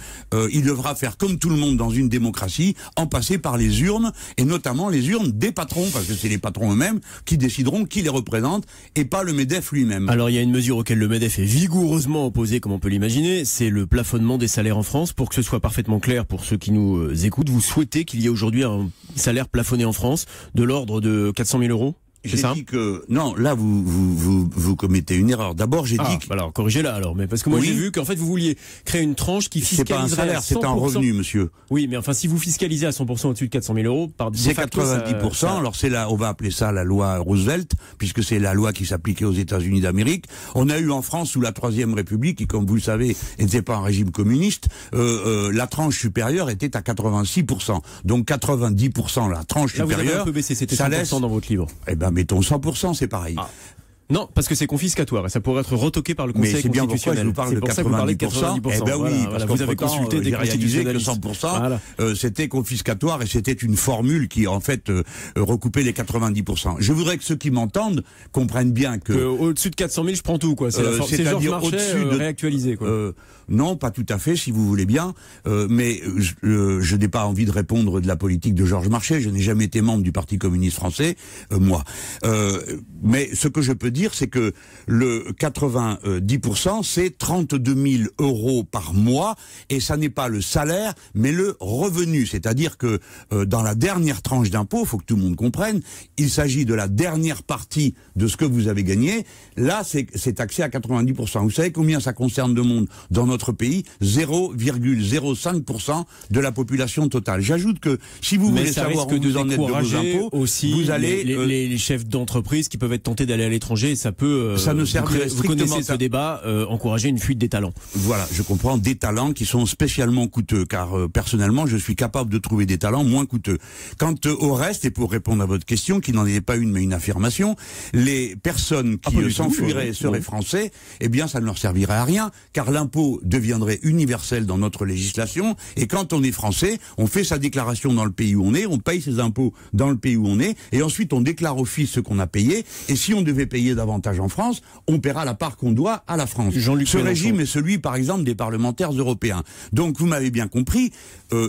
Il devra faire comme tout le monde dans une démocratie, en passer par les urnes, et notamment les urnes des patrons, parce que c'est les patrons eux-mêmes qui décideront qui les représente, et pas le MEDEF lui-même. Alors, il y a une mesure auquel le MEDEF est vigoureusement opposé, comme on peut l'imaginer, c'est le plafonnement des salaires en France. Pour que ce soit parfaitement clair pour ceux qui nous écoutent, vous souhaitez qu'il y ait aujourd'hui un salaire plafonné en France de l'ordre de 400 000 euros? J'ai dit que non, là vous commettez une erreur. D'abord j'ai dit que... alors corrigez-la alors, mais parce que moi j'ai vu qu'en fait vous vouliez créer une tranche qui fiscaliserait. C'est pas un salaire, c'est un revenu, monsieur. Oui, mais enfin si vous fiscalisez à 100% au-dessus de 400 000 euros, c'est 90%. Alors c'est là, on va appeler ça la loi Roosevelt, puisque c'est la loi qui s'appliquait aux États-Unis d'Amérique. On a eu en France sous la Troisième République, qui comme vous le savez n'était pas un régime communiste, la tranche supérieure était à 86%. Donc 90% la tranche supérieure. Vous avez un peu baissé, c'était 100% dans votre livre. Eh ben mettons 100%, c'est pareil. Non, parce que c'est confiscatoire et ça pourrait être retoqué par le Conseil constitutionnel. Mais c'est bien pourquoi je vous parle de 90%. Eh ben oui, parce vous avez consulté des constitutionnalistes. Que 100%, c'était confiscatoire et c'était une formule qui en fait recoupait les 90%. Je voudrais que ceux qui m'entendent comprennent bien que au-dessus de 400 000, je prends tout, quoi. C'est Georges Marchais réactualisé, quoi. Non, pas tout à fait, si vous voulez bien. Mais je n'ai pas envie de répondre de la politique de Georges Marchais. Je n'ai jamais été membre du Parti communiste français, moi. Mais ce que je peux dire, c'est que le 90%, c'est 32 000 euros par mois, et ça n'est pas le salaire, mais le revenu. C'est-à-dire que dans la dernière tranche d'impôt, faut que tout le monde comprenne, il s'agit de la dernière partie de ce que vous avez gagné. Là, c'est taxé à 90%. Vous savez combien ça concerne de monde dans notre pays? 0,05% de la population totale. J'ajoute que si vous voulez savoir où vous en êtes de vos impôts, aussi vous allez les chefs d'entreprise qui peuvent être tentés d'aller à l'étranger. Ça peut, ça ne servirait vous connaissez ce débat, encourager une fuite des talents. Voilà, je comprends, des talents qui sont spécialement coûteux, car personnellement, je suis capable de trouver des talents moins coûteux. Quant au reste, et pour répondre à votre question, qui n'en est pas une mais une affirmation, les personnes qui s'enfuiraient seraient français, eh bien ça ne leur servirait à rien, car l'impôt deviendrait universel dans notre législation, et quand on est français, on fait sa déclaration dans le pays où on est, on paye ses impôts dans le pays où on est, et ensuite on déclare au fisc ce qu'on a payé, et si on devait payer davantage en France, on paiera la part qu'on doit à la France. Ce régime est celui, par exemple, des parlementaires européens. Donc, vous m'avez bien compris,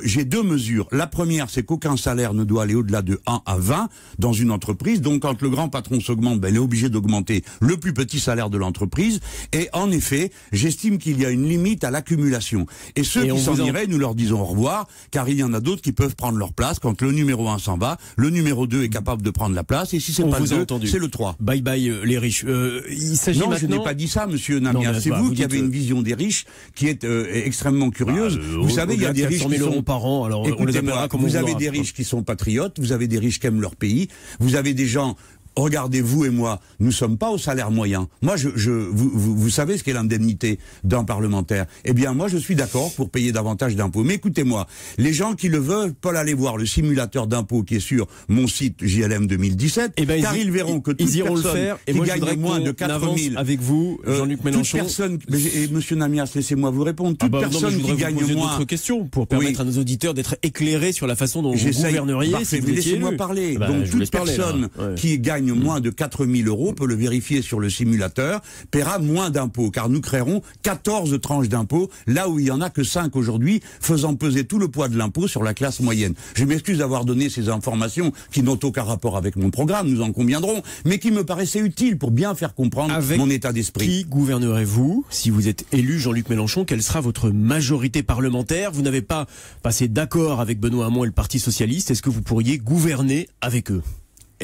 j'ai deux mesures. La première, c'est qu'aucun salaire ne doit aller au-delà de 1 à 20 dans une entreprise. Donc, quand le grand patron s'augmente, il est obligé d'augmenter le plus petit salaire de l'entreprise. Et en effet, j'estime qu'il y a une limite à l'accumulation. Et ceux qui s'en iraient, nous leur disons au revoir, car il y en a d'autres qui peuvent prendre leur place. Quand le numéro 1 s'en va, le numéro 2 est capable de prendre la place. Et si c'est pas le 2, c'est le 3. Bye bye les riches. Il s'agit non, maintenant... je n'ai pas dit ça, monsieur Namias. C'est vous qui avez une vision des riches qui est extrêmement curieuse. Vous savez, il y a des riches qui sont... par an, alors on les appellera comme on vous avez des riches qui sont patriotes, vous avez des riches qui aiment leur pays, vous avez des gens... Regardez, vous et moi, nous sommes pas au salaire moyen. Moi, vous savez ce qu'est l'indemnité d'un parlementaire. Eh bien, moi, je suis d'accord pour payer davantage d'impôts. Mais écoutez-moi, les gens qui le veulent peuvent aller voir le simulateur d'impôts qui est sur mon site JLM 2017, car ils verront que toute personne qui gagne moins de 4 000... avec vous, Jean-Luc Mélenchon... Toute personne... Et monsieur Namias, laissez-moi vous répondre. Toute personne qui gagne moins... d'autres questions pour permettre à nos auditeurs d'être éclairés sur la façon dont vous gouverneriez si vous étiez élu. Laissez-moi parler. Donc, toute personne qui gagne moins de 4 000 euros, peut le vérifier sur le simulateur, paiera moins d'impôts, car nous créerons 14 tranches d'impôts, là où il y en a que 5 aujourd'hui, faisant peser tout le poids de l'impôt sur la classe moyenne. Je m'excuse d'avoir donné ces informations qui n'ont aucun rapport avec mon programme, nous en conviendrons, mais qui me paraissaient utiles pour bien faire comprendre mon état d'esprit. Qui gouvernerez-vous si vous êtes élu Jean-Luc Mélenchon? Quelle sera votre majorité parlementaire? Vous n'avez pas passé d'accord avec Benoît Hamon et le Parti Socialiste. Est-ce que vous pourriez gouverner avec eux?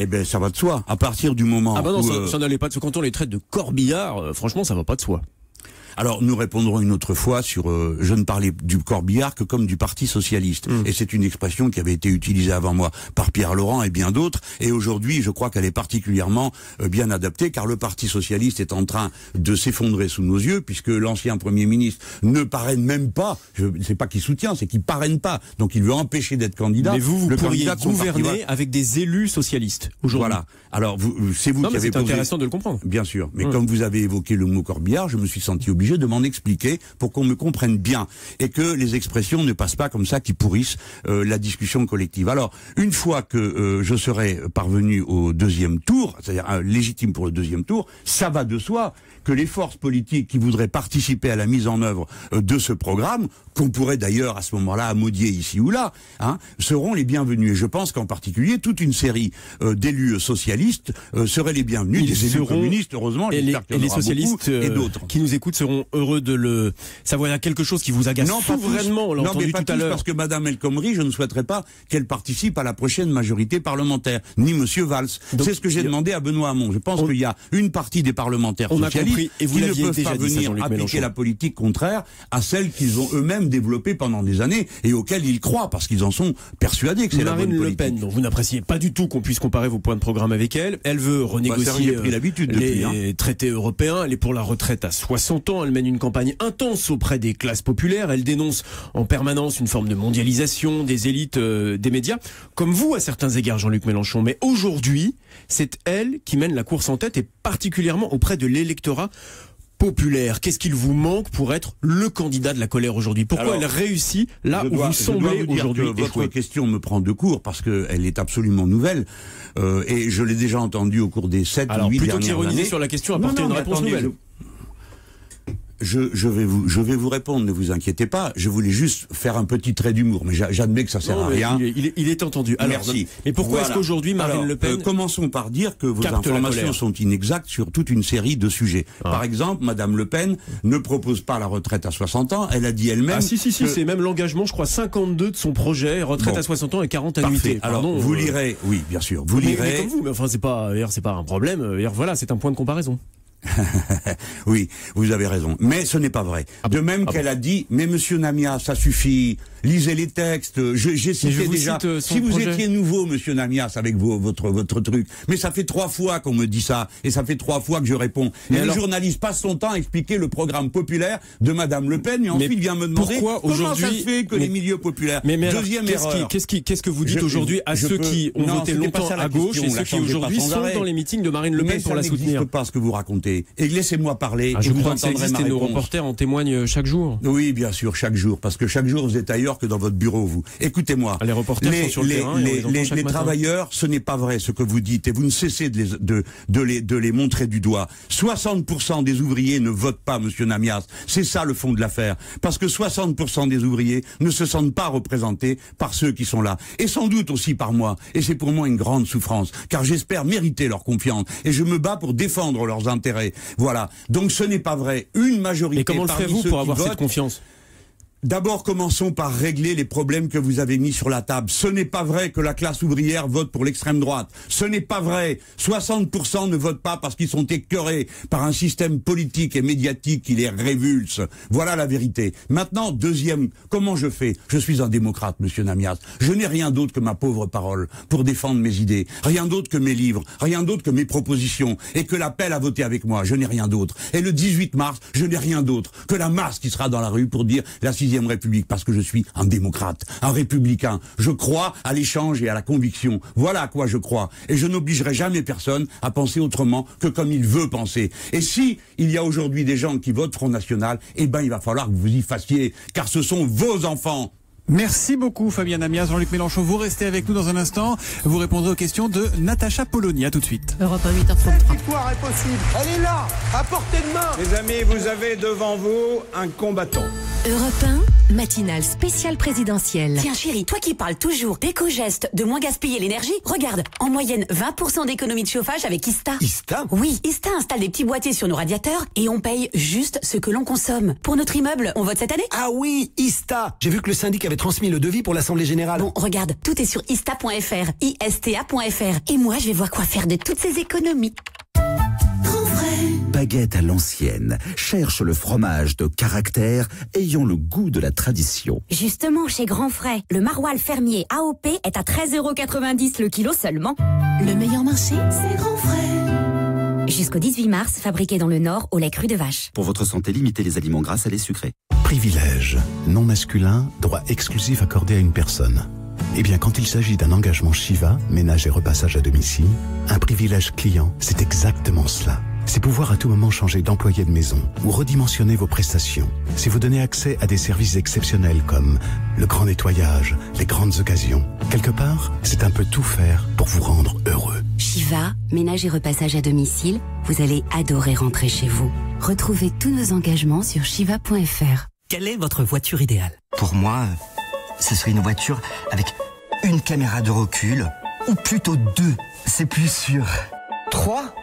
Eh ben, ça va de soi. À partir du moment où... ça n'allait pas de soi. Quand on les traite de corbillards, franchement, ça va pas de soi. Alors, nous répondrons une autre fois sur... je ne parlais du corbillard que comme du Parti Socialiste. Et c'est une expression qui avait été utilisée avant moi par Pierre Laurent et bien d'autres. Et aujourd'hui, je crois qu'elle est particulièrement bien adaptée, car le Parti Socialiste est en train de s'effondrer sous nos yeux, puisque l'ancien Premier ministre ne parraine même pas. Je ne sais pas qui soutient, c'est qu'il parraine pas. Donc, il veut empêcher d'être candidat. Mais vous pourriez gouverner avec des élus socialistes aujourd'hui. Voilà. Alors, c'est vous qui avez posé... C'est intéressant de le comprendre. Bien sûr. Mais comme vous avez évoqué le mot corbillard, je me suis senti obligé de m'en expliquer pour qu'on me comprenne bien et que les expressions ne passent pas comme ça qui pourrissent la discussion collective. Alors, une fois que je serai parvenu au deuxième tour, c'est-à-dire légitime pour le deuxième tour, ça va de soi que les forces politiques qui voudraient participer à la mise en œuvre de ce programme, qu'on pourrait d'ailleurs à ce moment-là amodier ici ou là, seront les bienvenus. Et je pense qu'en particulier, toute une série d'élus socialistes seraient les bienvenus, des élus communistes, heureusement, et les socialistes et d'autres qui nous écoutent seront heureux de le savoir. Il y a quelque chose qui vous agace souverainement, on l'a entendu tout à l'heure. Parce que Madame El Khomri, je ne souhaiterais pas qu'elle participe à la prochaine majorité parlementaire, ni Monsieur Valls. C'est ce que j'ai demandé à Benoît Hamon. Je pense qu'il y a une partie des parlementaires socialistes qui ne peuvent pas venir appliquer la politique contraire à celle qu'ils ont eux-mêmes développée pendant des années et auxquelles ils croient, parce qu'ils en sont persuadés que c'est la bonne politique. Marine Le Pen, dont vous n'appréciez pas du tout qu'on puisse comparer vos points de programme avec elle. Elle veut renégocier les traités européens. Elle est pour la retraite à 60 ans. Elle mène une campagne intense auprès des classes populaires. Elle dénonce en permanence une forme de mondialisation des élites des médias, comme vous à certains égards, Jean-Luc Mélenchon. Mais aujourd'hui, c'est elle qui mène la course en tête, et particulièrement auprès de l'électorat populaire. Qu'est-ce qu'il vous manque pour être le candidat de la colère aujourd'hui? Pourquoi elle réussit là où vous semblez aujourd'hui échouer? Votre question me prend de court parce qu'elle est absolument nouvelle et je l'ai déjà entendue au cours des 7 ou 8 dernières années. Alors plutôt qu'ironiser sur la question, apportez une réponse nouvelle. Je vais vous répondre, ne vous inquiétez pas. Je voulais juste faire un petit trait d'humour, mais j'admets que ça sert à rien. Il est entendu. Alors, merci. Et pourquoi est-ce qu'aujourd'hui Marine Le Pen commençons par dire que vos informations sont inexactes sur toute une série de sujets. Par exemple, Madame Le Pen ne propose pas la retraite à 60 ans. Elle a dit elle-même. Si, c'est même l'engagement, je crois, 52 de son projet, retraite à 60 ans et 40 annuités. Alors, vous lirez, oui, bien sûr, vous lirez. Mais comme vous, mais enfin, c'est pas un problème. Voilà, c'est un point de comparaison. Oui, vous avez raison. Mais ce n'est pas vrai. De même qu'elle a dit, mais monsieur Namias, ça suffit, lisez les textes, j'ai cité déjà. Si vous étiez nouveau, monsieur Namias, avec votre truc, mais ça fait 3 fois qu'on me dit ça, et ça fait 3 fois que je réponds. Et le journaliste passe son temps à expliquer le programme populaire de Madame Le Pen, et ensuite vient me demander comment ça se fait que les milieux populaires... Deuxième erreur. Qu'est-ce que vous dites aujourd'hui à ceux qui ont voté longtemps à gauche et ceux qui aujourd'hui sont dans les meetings de Marine Le Pen pour la soutenir? Ça n'existe pas ce que vous racontez. Et laissez-moi parler. Je crois que ça existe et nos reporters en témoignent chaque jour. Oui, bien sûr, chaque jour, parce que chaque jour vous êtes ailleurs que dans votre bureau, vous. Écoutez-moi. Les reporters sont sur le terrain. Les travailleurs, ce n'est pas vrai ce que vous dites, et vous ne cessez de les montrer du doigt. 60% des ouvriers ne votent pas, monsieur Namias. C'est ça le fond de l'affaire. Parce que 60% des ouvriers ne se sentent pas représentés par ceux qui sont là. Et sans doute aussi par moi. Et c'est pour moi une grande souffrance, car j'espère mériter leur confiance. Et je me bats pour défendre leurs intérêts. Voilà. Donc ce n'est pas vrai. Une majorité. Et comment le ferez-vous pour avoir cette confiance? D'abord, commençons par régler les problèmes que vous avez mis sur la table. Ce n'est pas vrai que la classe ouvrière vote pour l'extrême droite. Ce n'est pas vrai. 60% ne votent pas parce qu'ils sont écœurés par un système politique et médiatique qui les révulse. Voilà la vérité. Maintenant, deuxième, comment je fais? Je suis un démocrate, monsieur Namias. Je n'ai rien d'autre que ma pauvre parole pour défendre mes idées. Rien d'autre que mes livres. Rien d'autre que mes propositions. Et que l'appel à voter avec moi. Je n'ai rien d'autre. Et le 18 mars, je n'ai rien d'autre que la masse qui sera dans la rue pour dire la 6e République, parce que je suis un démocrate, un républicain. Je crois à l'échange et à la conviction. Voilà à quoi je crois. Et je n'obligerai jamais personne à penser autrement que comme il veut penser. Et si il y a aujourd'hui des gens qui votent Front National, eh ben il va falloir que vous y fassiez, car ce sont vos enfants. Merci beaucoup Fabien Namias. Jean-Luc Mélenchon, vous restez avec nous dans un instant. Vous répondrez aux questions de Natacha Polony. À tout de suite. Europe 8h33. Cette victoire est possible. Elle est là, à portée de main. Les amis, vous avez devant vous un combattant. Europe 1, matinale spéciale présidentielle. Tiens chérie, toi qui parles toujours d'éco-gestes, de moins gaspiller l'énergie, regarde, en moyenne 20% d'économie de chauffage avec Ista. Ista? Oui, Ista installe des petits boîtiers sur nos radiateurs et on paye juste ce que l'on consomme. Pour notre immeuble, on vote cette année? Ah oui, Ista. J'ai vu que le syndic avait transmis le devis pour l'Assemblée Générale. Bon, regarde, tout est sur ista.fr, ISTA.fr. Et moi, je vais voir quoi faire de toutes ces économies. Baguette à l'ancienne, cherche le fromage de caractère ayant le goût de la tradition. Justement, chez Grand Frais, le maroilles fermier AOP est à 13,90 € le kilo seulement. Le meilleur marché, C'est Grand Frais. Jusqu'au 18 mars, fabriqué dans le Nord au lait cru de vache. Pour votre santé, limitez les aliments gras, salés, sucrés. Privilège, non masculin, droit exclusif accordé à une personne. Eh bien, quand il s'agit d'un engagement Shiva, ménage et repassage à domicile, un privilège client, c'est exactement cela. C'est pouvoir à tout moment changer d'employé de maison ou redimensionner vos prestations. C'est vous donner accès à des services exceptionnels comme le grand nettoyage, les grandes occasions. Quelque part, c'est un peu tout faire pour vous rendre heureux. Shiva, ménage et repassage à domicile, vous allez adorer rentrer chez vous. Retrouvez tous nos engagements sur shiva.fr. Quelle est votre voiture idéale? Pour moi, ce serait une voiture avec une caméra de recul, ou plutôt 2, c'est plus sûr. 3?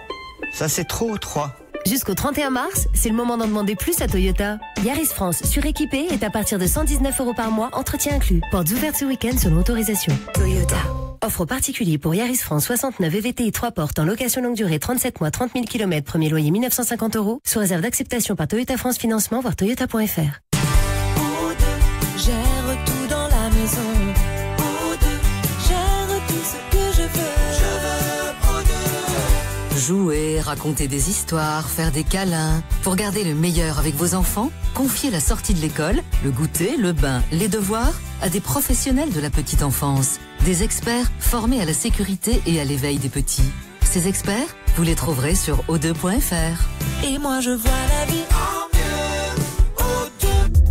Ça c'est trop, 3. Jusqu'au 31 mars, c'est le moment d'en demander plus à Toyota. Yaris France suréquipé est à partir de 119 € par mois, entretien inclus. Portes ouvertes ce week-end selon autorisation. Toyota. Offre particulier pour Yaris France 69 VVTi 3 portes en location longue durée 37 mois, 30 000 km, premier loyer 1950 €, sous réserve d'acceptation par Toyota France Financement, voir toyota.fr. Gère tout dans la maison. Gère tout ce que je veux. Jouer, raconter des histoires, faire des câlins. Pour garder le meilleur avec vos enfants, confiez la sortie de l'école, le goûter, le bain, les devoirs à des professionnels de la petite enfance. Des experts formés à la sécurité et à l'éveil des petits. Ces experts, vous les trouverez sur o2.fr. Et moi je vois la vie en mieux.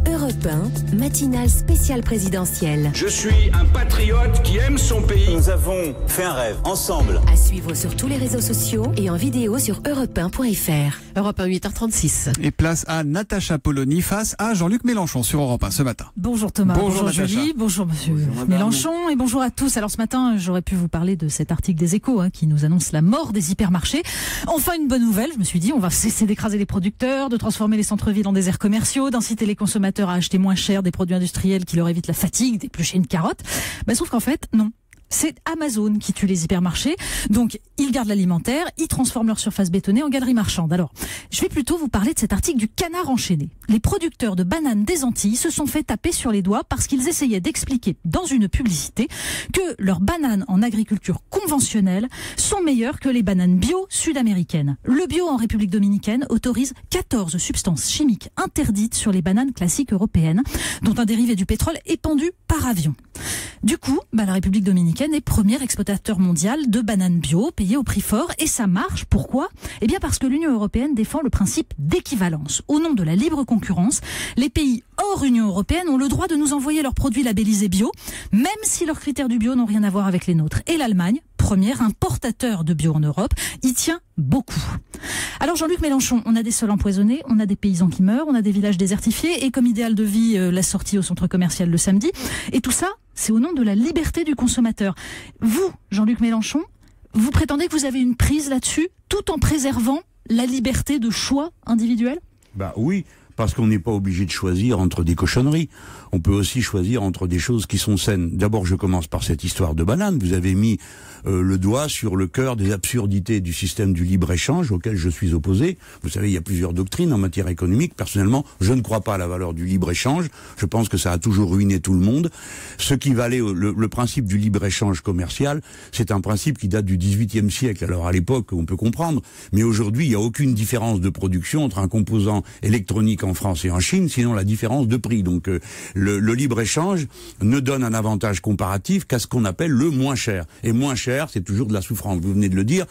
Europe 1, matinale spéciale présidentielle. Je suis un patriote qui aime son pays. Nous avons fait un rêve, ensemble. À suivre sur tous les réseaux sociaux et en vidéo sur europe1.fr. Europe 1, 8h36. Et place à Natacha Polony face à Jean-Luc Mélenchon sur Europe 1 ce matin. Bonjour Thomas, bonjour Natacha. Julie, bonjour monsieur Mélenchon et bonjour à tous. Alors ce matin, j'aurais pu vous parler de cet article des Échos qui nous annonce la mort des hypermarchés. Enfin une bonne nouvelle, je me suis dit, on va cesser d'écraser les producteurs, de transformer les centres-villes en déserts commerciaux, d'inciter les consommateurs à acheter moins cher des produits industriels qui leur évitent la fatigue, d'éplucher une carotte. Sauf qu'en fait, non. C'est Amazon qui tue les hypermarchés. Donc, ils gardent l'alimentaire, ils transforment leur surface bétonnée en galerie marchande. Alors, je vais plutôt vous parler de cet article du Canard enchaîné. Les producteurs de bananes des Antilles se sont fait taper sur les doigts parce qu'ils essayaient d'expliquer dans une publicité que leurs bananes en agriculture conventionnelle sont meilleures que les bananes bio sud-américaines. Le bio en République dominicaine autorise 14 substances chimiques interdites sur les bananes classiques européennes, dont un dérivé du pétrole épandu par avion. Du coup, la République dominicaine est premier exportateur mondial de bananes bio, payées au prix fort, et ça marche. Pourquoi ? Eh bien parce que l'Union européenne défend le principe d'équivalence. Au nom de la libre concurrence, les pays hors Union européenne ont le droit de nous envoyer leurs produits labellisés bio, même si leurs critères du bio n'ont rien à voir avec les nôtres. Et l'Allemagne, premier importateur de bio en Europe, y tient beaucoup. Alors Jean-Luc Mélenchon, on a des sols empoisonnés, on a des paysans qui meurent, on a des villages désertifiés, et comme idéal de vie, la sortie au centre commercial le samedi. Et tout ça, c'est au nom de la liberté du consommateur. Vous, Jean-Luc Mélenchon, vous prétendez que vous avez une prise là-dessus, tout en préservant la liberté de choix individuel ? Oui, parce qu'on n'est pas obligé de choisir entre des cochonneries. On peut aussi choisir entre des choses qui sont saines. D'abord, je commence par cette histoire de banane. Vous avez mis le doigt sur le cœur des absurdités du système du libre-échange auquel je suis opposé. Vous savez, il y a plusieurs doctrines en matière économique. Personnellement, je ne crois pas à la valeur du libre-échange. Je pense que ça a toujours ruiné tout le monde. Ce qui valait le principe du libre-échange commercial, c'est un principe qui date du XVIIIe siècle. Alors à l'époque, on peut comprendre, mais aujourd'hui, il n'y a aucune différence de production entre un composant électronique en France et en Chine, sinon la différence de prix. Donc le libre-échange ne donne un avantage comparatif qu'à ce qu'on appelle le moins cher. Et moins cher, c'est toujours de la souffrance. Vous venez de le dire,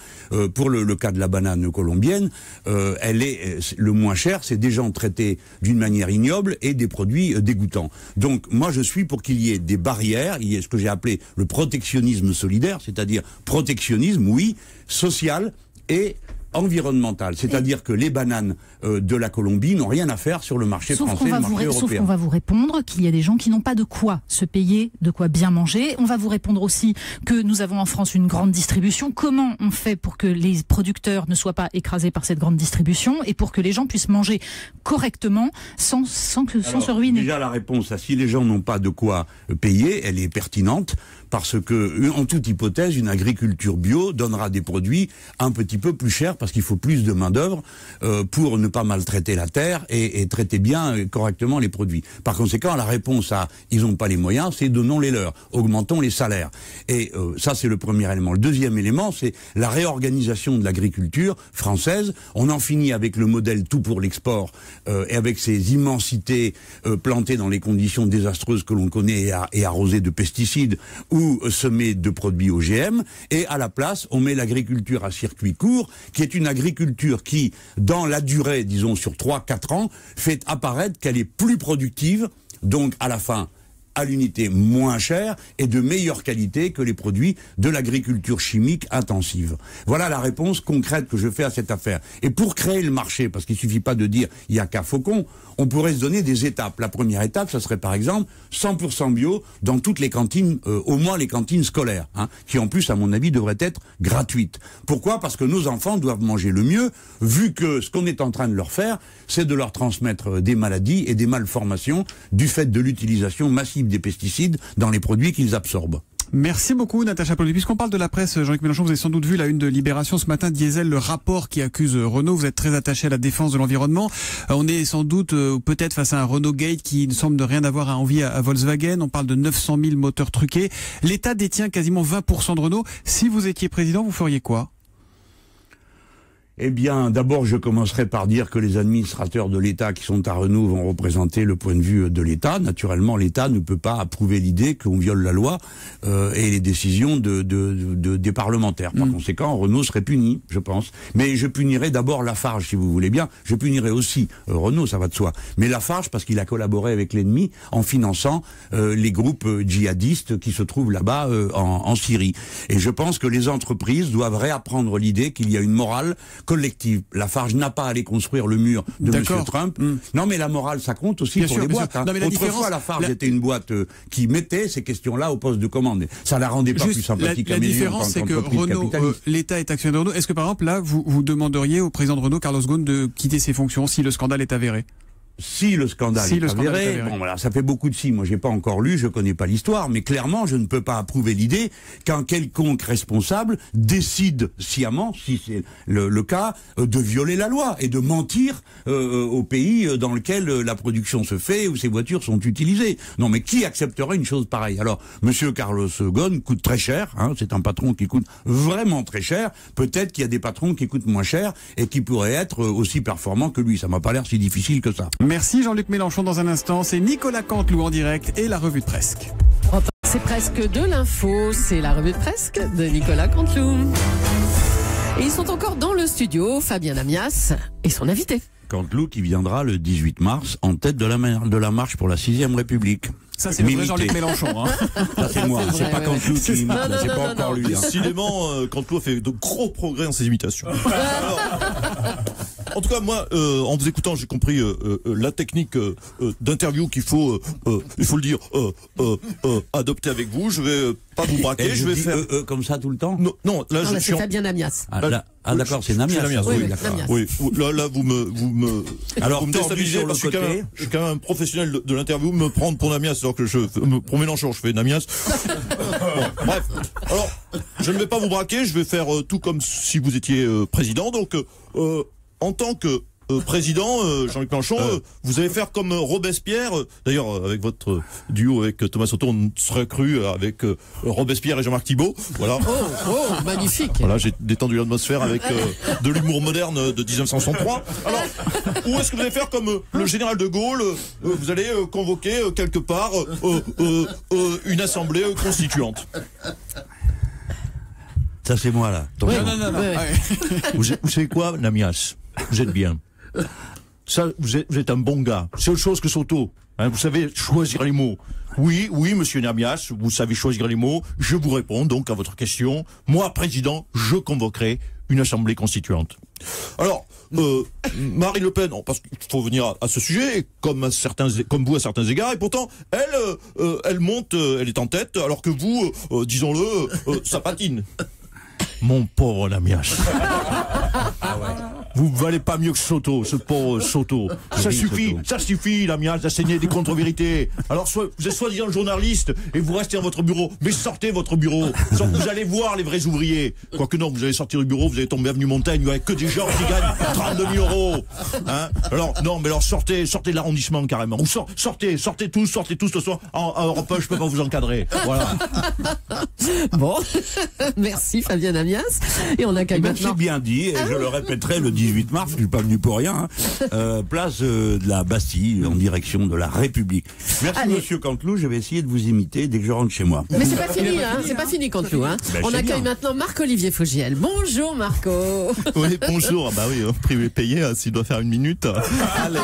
pour le cas de la banane colombienne, le moins cher, c'est des gens traités d'une manière ignoble et des produits dégoûtants. Donc moi je suis pour qu'il y ait des barrières, il y ait ce que j'ai appelé le protectionnisme solidaire, c'est-à-dire protectionnisme, oui, social et environnemental, c'est-à-dire que les bananes de la Colombie n'ont rien à faire sur le marché français, le marché européen. Sauf qu'on va vous répondre qu'il y a des gens qui n'ont pas de quoi se payer, de quoi bien manger. On va vous répondre aussi que nous avons en France une grande distribution. Comment on fait pour que les producteurs ne soient pas écrasés par cette grande distribution et pour que les gens puissent manger correctement sans se ruiner? Déjà, la réponse à si les gens n'ont pas de quoi payer, elle est pertinente. Parce que, en toute hypothèse, une agriculture bio donnera des produits un petit peu plus chers parce qu'il faut plus de main-d'œuvre pour ne pas maltraiter la terre et traiter bien et correctement les produits. Par conséquent, la réponse à ils n'ont pas les moyens, c'est donnons-les leur, augmentons les salaires. Et ça, c'est le premier élément. Le deuxième élément, c'est la réorganisation de l'agriculture française. On en finit avec le modèle tout pour l'export et avec ces immensités plantées dans les conditions désastreuses que l'on connaît et arrosées de pesticides ou semé de produits OGM, et à la place, on met l'agriculture à circuit court, qui est une agriculture qui, dans la durée, disons sur 3-4 ans, fait apparaître qu'elle est plus productive, donc à la fin, à l'unité moins chère et de meilleure qualité que les produits de l'agriculture chimique intensive. Voilà la réponse concrète que je fais à cette affaire. Et pour créer le marché, parce qu'il suffit pas de dire il y a qu'à Faucon, on pourrait se donner des étapes. La première étape, ça serait par exemple 100% bio dans toutes les cantines, au moins les cantines scolaires, qui en plus, à mon avis, devraient être gratuites. Pourquoi? Parce que nos enfants doivent manger le mieux, vu que ce qu'on est en train de leur faire, c'est de leur transmettre des maladies et des malformations du fait de l'utilisation massive des pesticides dans les produits qu'ils absorbent. Merci beaucoup Natacha Polony. Puisqu'on parle de la presse, Jean-Luc Mélenchon, vous avez sans doute vu la une de Libération ce matin, Diesel, le rapport qui accuse Renault. Vous êtes très attaché à la défense de l'environnement. On est sans doute peut-être face à un Renault Gate qui ne semble de rien avoir à envier à Volkswagen. On parle de 900 000 moteurs truqués. L'État détient quasiment 20% de Renault. Si vous étiez président, vous feriez quoi ? Eh bien, d'abord, je commencerai par dire que les administrateurs de l'État qui sont à Renault vont représenter le point de vue de l'État. Naturellement, l'État ne peut pas approuver l'idée qu'on viole la loi et les décisions des parlementaires. Par conséquent, Renault serait puni, je pense. Mais je punirai d'abord Lafarge, si vous voulez bien. Je punirai aussi Renault, ça va de soi. Mais Lafarge, parce qu'il a collaboré avec l'ennemi en finançant les groupes djihadistes qui se trouvent là-bas en Syrie. Et je pense que les entreprises doivent réapprendre l'idée qu'il y a une morale collective. Lafarge n'a pas à aller construire le mur de M. Trump. Non, mais la morale, ça compte aussi bien pour les boîtes. Non, autrefois, Lafarge était une boîte qui mettait ces questions-là au poste de commande. Ça la rendait pas plus sympathique à mes yeux. La différence, c'est que Renault, l'État est actionnaire de Renault. Est-ce que, par exemple, là, vous demanderiez au président de Renault, Carlos Ghosn, de quitter ses fonctions si le scandale est avéré ? Si le scandale est avéré, bon voilà, ça fait beaucoup de si. Moi, j'ai pas encore lu, je connais pas l'histoire, mais clairement, je ne peux pas approuver l'idée qu'un quelconque responsable décide sciemment, si c'est le cas, de violer la loi et de mentir au pays dans lequel la production se fait, où ces voitures sont utilisées. Non, mais qui accepterait une chose pareille? Alors, Monsieur Carlos Ghosn coûte très cher, c'est un patron qui coûte vraiment très cher. Peut-être qu'il y a des patrons qui coûtent moins cher et qui pourraient être aussi performants que lui. Ça m'a pas l'air si difficile que ça. Merci Jean-Luc Mélenchon. Dans un instant, c'est Nicolas Canteloup en direct et la revue de Presque. C'est presque de l'info, c'est la revue de Presque de Nicolas Canteloup. Et ils sont encore dans le studio, Fabien Amias et son invité. Canteloup qui viendra le 18 mars en tête de la marche pour la 6e République. Ça, c'est le vrai Jean-Luc Mélenchon. Ça, c'est moi, c'est pas Canteloup qui imite, c'est pas encore lui. Décidément, Canteloup a fait de gros progrès dans ses imitations. en tout cas, moi, en vous écoutant, j'ai compris la technique d'interview qu'il faut, il faut le dire, adopter avec vous. Je vais pas vous braquer, je vais faire comme ça tout le temps. Non, là, je suis c'est Fabien Namias. Ah d'accord, c'est Namias. Oui, d'accord. Oui, là, vous me alors vous me déstabilisez parce que je suis quand même un professionnel de l'interview. Me prendre pour Namias alors que pour Mélenchon, je fais Namias. Bon, bref. Alors, je ne vais pas vous braquer, je vais faire tout comme si vous étiez président. Donc, en tant que président, Jean-Luc Mélenchon, vous allez faire comme Robespierre. D'ailleurs, avec votre duo avec Thomas Soto, on serait cru avec Robespierre et Jean-Marc Thibault. Voilà. Oh, magnifique. Voilà, j'ai détendu l'atmosphère avec de l'humour moderne de 1963. Alors, ou est-ce que vous allez faire comme le général de Gaulle, vous allez convoquer quelque part une assemblée constituante? Ça c'est moi là. Non. Vous savez quoi, Namias? Vous êtes bien. Ça, vous êtes un bon gars. C'est autre chose que Soto. Hein, vous savez choisir les mots. Oui, monsieur Namias, vous savez choisir les mots. Je vous réponds donc à votre question. Moi, président, je convoquerai une assemblée constituante. Alors, Marine Le Pen, parce qu'il faut venir à ce sujet, comme vous à certains égards, et pourtant, elle monte, elle est en tête, alors que vous, disons-le, ça patine. Mon pauvre Namias. Vous valez pas mieux que Soto, ce pauvre Soto. Ça suffit, Namias, d'asséner des contre-vérités. Alors, vous êtes soi-disant journaliste et vous restez dans votre bureau. Mais sortez votre bureau. Vous allez voir les vrais ouvriers. Quoique non, vous allez sortir du bureau, vous allez tomber avenue Montaigne avec que des gens qui gagnent 32 000 euros. Hein? Alors, non, mais alors sortez de l'arrondissement carrément. Ou sortez tous ce soir. En Europe 1, je peux pas vous encadrer. Voilà. Bon, merci Fabien Namias. Et on accueille maintenant. C'est bien dit, et je le répéterai le 18 mars, je suis pas venu pour rien, place de la Bastille, en direction de la République. Merci monsieur Canteloup, je vais essayer de vous imiter dès que je rentre chez moi. Mais c'est pas fini, c'est pas fini Canteloup. On accueille maintenant Marc-Olivier Fogiel. Bonjour Marco. Oui, bonjour. Bah oui, privé payé, s'il doit faire une minute. Allez.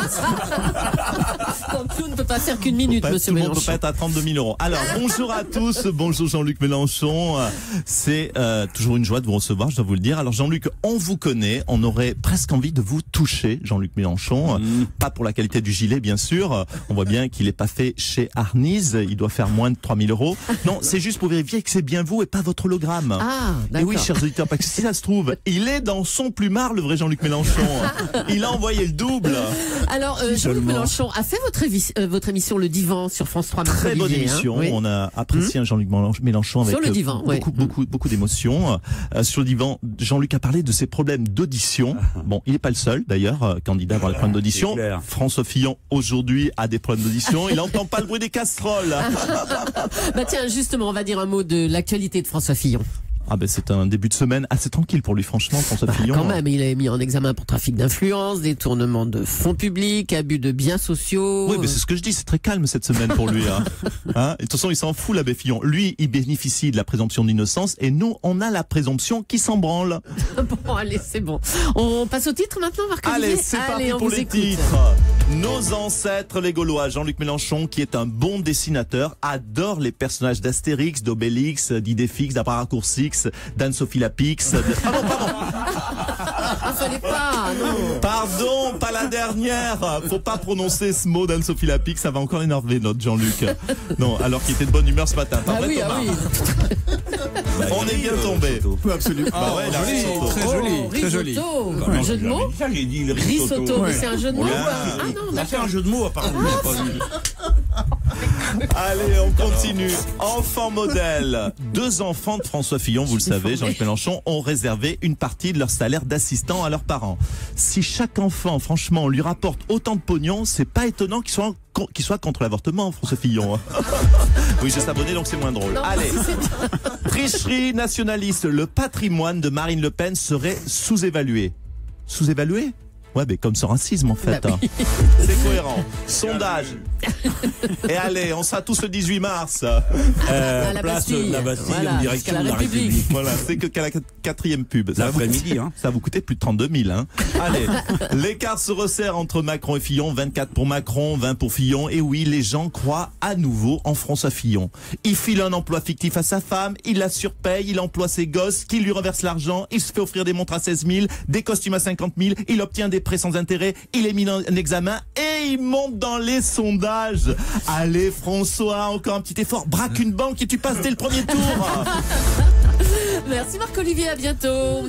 Canteloup ne peut pas faire qu'une minute, monsieur Mélenchon. Tout le monde peut pas être à 32 000 euros. Alors, bonjour à tous, bonjour Jean-Luc Mélenchon. C'est toujours une joie de vous recevoir, je dois vous le dire. Alors Jean-Luc, on vous connaît, on aurait presque envie de vous toucher, Jean-Luc Mélenchon. Pas pour la qualité du gilet, bien sûr. On voit bien qu'il n'est pas fait chez Arniz. Il doit faire moins de 3 000 euros. Non, c'est juste pour vérifier que c'est bien vous et pas votre hologramme. Ah, d'accord. Et oui, chers auditeurs, parce que si ça se trouve, il est dans son plumard, le vrai Jean-Luc Mélenchon. Il a envoyé le double. Alors, Jean-Luc Mélenchon a fait votre émission Le Divan sur France 3. Très bonne émission. Oui. On a apprécié Jean-Luc Mélenchon avec sur le divan, beaucoup d'émotions. Sur le divan, Jean-Luc a parlé de ses problèmes d'audition. Bon, il n'est pas le seul, d'ailleurs, candidat à avoir des problèmes d'audition. François Fillon, aujourd'hui, a des problèmes d'audition. Il n'entend pas le bruit des casseroles. Bah tiens, justement, on va dire un mot de l'actualité de François Fillon. Ah ben c'est un début de semaine assez tranquille pour lui, franchement, François Fillon. Quand même, il est mis en examen pour trafic d'influence, détournement de fonds publics, abus de biens sociaux. Oui, mais c'est ce que je dis, c'est très calme cette semaine pour lui. Hein. Et de toute façon, il s'en fout, l'abbé Fillon. Lui, il bénéficie de la présomption d'innocence et nous, on a la présomption qui s'en branle. Bon, allez, c'est bon. On passe au titre maintenant, Marc-Olivier. Allez, c'est parti pour les titres. Nos ancêtres, les Gaulois. Jean-Luc Mélenchon, qui est un bon dessinateur, adore les personnages d'Astérix, d'Obélix, d'Idéfix, d'Aparacoursix, d'Anne-Sophie Lapix. Ah non, pardon. Fallait pas, non. Pardon, pas la dernière. Faut pas prononcer ce mot d'Anne-Sophie Lapix, ça va encore énerver notre Jean-Luc. Non, alors qu'il était de bonne humeur ce matin. Ah oui, ah oui. On est bien tombé. Absolument. Bah ouais, très joli. Un jeu de mots. Risotto, mais c'est un jeu de mots. Ah non, c'est un jeu de mots apparemment. Allez, on continue. Enfant modèle. 2 enfants de François Fillon, vous le savez, Jean-Luc Mélenchon, ont réservé une partie de leur salaire d'assistant à leurs parents. Si chaque enfant, franchement, lui rapporte autant de pognon, c'est pas étonnant qu'il soit contre l'avortement, François Fillon. Oui, je s'abonner, donc c'est moins drôle. Non, allez. Tricherie nationaliste. Le patrimoine de Marine Le Pen serait sous-évalué. Sous-évalué ? Ouais, mais comme ce racisme en fait. Bah oui. C'est cohérent. Sondage. Et allez, on sera tous le 18 mars. Place de la Bastille, voilà, en direction de la République. Voilà, c'est qu'à la 4e pub. L'après-midi, hein. Ça va vous coûter plus de 32 000, hein. Allez, l'écart se resserre entre Macron et Fillon. 24 pour Macron, 20 pour Fillon. Et oui, les gens croient à nouveau en François Fillon. Il file un emploi fictif à sa femme, il la surpaye, il emploie ses gosses, qui lui reverse l'argent, il se fait offrir des montres à 16 000, des costumes à 50 000, il obtient des prêts sans intérêt, il est mis en examen et il monte dans les sondages. Allez François, encore un petit effort, braque une banque et tu passes dès le premier tour. Merci Marc-Olivier, à bientôt.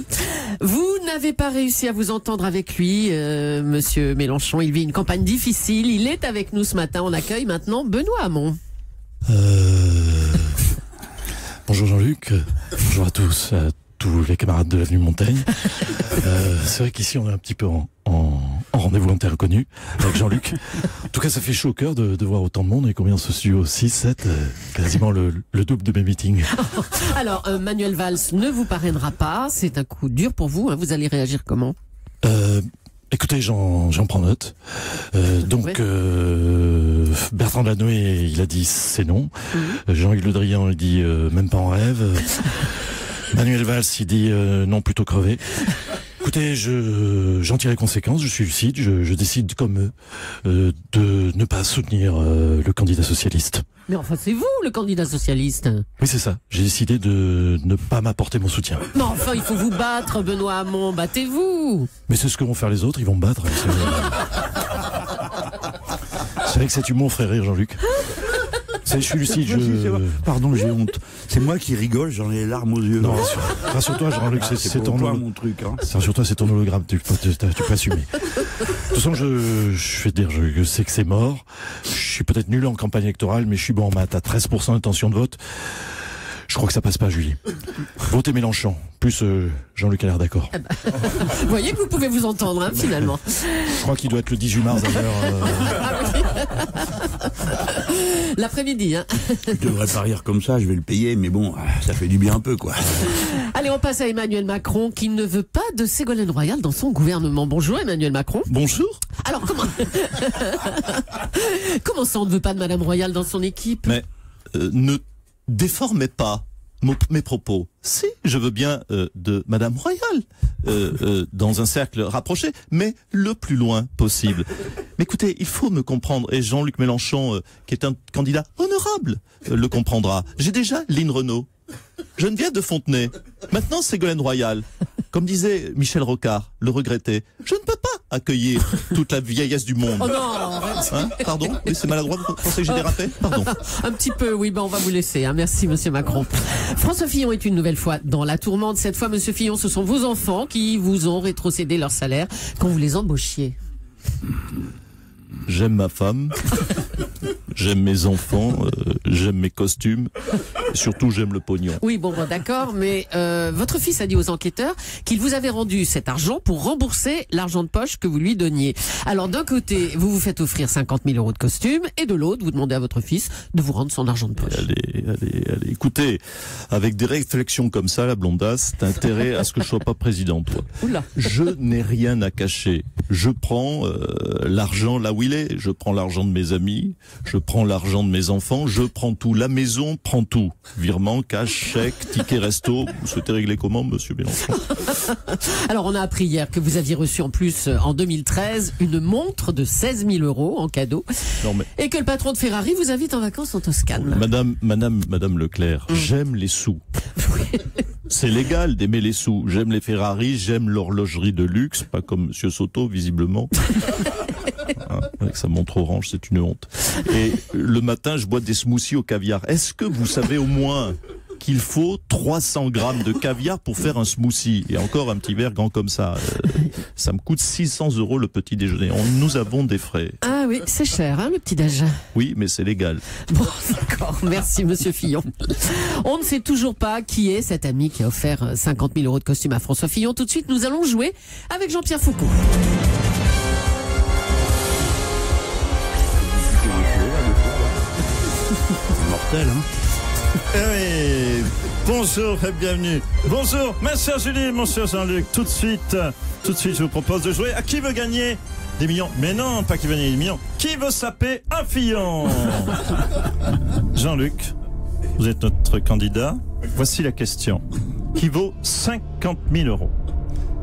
Vous n'avez pas réussi à vous entendre avec lui, monsieur Mélenchon. Il vit une campagne difficile. Il est avec nous ce matin. On accueille maintenant Benoît Hamon. Bonjour Jean-Luc, bonjour à tous les camarades de l'avenue Montaigne. C'est vrai qu'ici on est un petit peu en rendez-vous inconnu avec Jean-Luc. En tout cas, ça fait chaud au cœur de voir autant de monde et combien ce studio 6, 7, quasiment le double de mes meetings. Alors, Manuel Valls ne vous parrainera pas, c'est un coup dur pour vous, hein. Vous allez réagir comment ? Écoutez, j'en prends note. Bertrand Delanoë, il a dit c'est non. Jean-Yves Le Drian, il dit même pas en rêve. Manuel Valls, il dit non, plutôt crevé. Écoutez, j'en tire les conséquences, je suis lucide, je décide comme eux de ne pas soutenir le candidat socialiste. Mais enfin, c'est vous, le candidat socialiste. Oui, c'est ça. J'ai décidé de ne pas m'apporter mon soutien. Mais enfin, il faut vous battre, Benoît Hamon, battez-vous. Mais c'est ce que vont faire les autres, ils vont me battre. C'est vrai que cet humour ferait rire Jean-Luc. Je suis lucide, Pardon, j'ai honte. C'est moi qui rigole, j'en ai les larmes aux yeux. Non, rassure-toi, Jean-Luc, c'est ton mon truc. Hein. Rassure-toi, c'est ton hologramme, tu peux assumer. De toute façon, je vais te dire, je sais que c'est mort. Je suis peut-être nul en campagne électorale, mais je suis bon en maths. À 13% d'intention de vote, je crois que ça passe pas, Julie. Votez Mélenchon. Plus Jean-Luc a l'air d'accord. Vous voyez que vous pouvez vous entendre, hein, finalement. Je crois qu'il doit être le 18 mars d'ailleurs. L'après-midi, hein. Je devrais pas rire comme ça, je vais le payer, mais bon, ça fait du bien un peu, quoi. Allez, on passe à Emmanuel Macron, qui ne veut pas de Ségolène Royal dans son gouvernement. Bonjour Emmanuel Macron. Bonjour. Alors, comment ça on ne veut pas de Madame Royal dans son équipe ? Mais ne déformez pas mes propos. Si, je veux bien de Madame Royal dans un cercle rapproché, mais le plus loin possible. Mais écoutez, il faut me comprendre, et Jean-Luc Mélenchon, qui est un candidat honorable, le comprendra. J'ai déjà Lynn Renault, Geneviève de Fontenay, maintenant Ségolène Royal. Comme disait Michel Rocard, le regretté, je ne peux pas accueillir toute la vieillesse du monde. Oh non, hein, pardon, oui, c'est maladroit, vous pensez que j'ai dérapé ? Pardon. Un petit peu, oui, on va vous laisser. Hein. Merci, monsieur Macron. François Fillon est une nouvelle fois dans la tourmente. Cette fois, monsieur Fillon, ce sont vos enfants qui vous ont rétrocédé leur salaire quand vous les embauchiez. J'aime ma femme, j'aime mes enfants, j'aime mes costumes, et surtout j'aime le pognon. Oui, bon, d'accord, mais votre fils a dit aux enquêteurs qu'il vous avait rendu cet argent pour rembourser l'argent de poche que vous lui donniez. Alors d'un côté, vous vous faites offrir 50 000 € de costumes, et de l'autre, vous demandez à votre fils de vous rendre son argent de poche. Allez, écoutez, avec des réflexions comme ça, la blondasse, t'as intérêt à ce que je sois pas président, toi. Oula. Je n'ai rien à cacher. Je prends l'argent là où il est. Je prends l'argent de mes amis, je prends l'argent de mes enfants, je prends tout. La maison prend tout. Virement, cash, chèque, ticket resto. Vous souhaitez régler comment, monsieur Mélenchon ? Alors, on a appris hier que vous aviez reçu en plus, en 2013, une montre de 16 000 € en cadeau. Non, mais... Et que le patron de Ferrari vous invite en vacances en Toscane. Madame Leclerc, j'aime les sous. C'est légal d'aimer les sous. J'aime les Ferrari, j'aime l'horlogerie de luxe, pas comme monsieur Soto, visiblement. Hein, avec sa montre orange, c'est une honte. Et le matin, je bois des smoothies au caviar. Est-ce que vous savez au moins qu'il faut 300 grammes de caviar pour faire un smoothie? Et encore un petit verre grand comme ça. Ça me coûte 600 € le petit déjeuner. Nous avons des frais. Ah oui, c'est cher, hein, le petit déj. Oui, mais c'est légal. Bon, d'accord. Merci, monsieur Fillon. On ne sait toujours pas qui est cet ami qui a offert 50 000 € de costume à François Fillon. Tout de suite, nous allons jouer avec Jean-Pierre Foucault. C'est mortel, hein. Oui, bonjour et bienvenue. Bonjour, ma chère Julie, mon cher Jean-Luc. Tout de suite, je vous propose de jouer à qui veut gagner des millions. Mais non, pas qui veut gagner des millions. Qui veut saper un Fillon? Jean-Luc, vous êtes notre candidat. Voici la question. Qui vaut 50 000 €.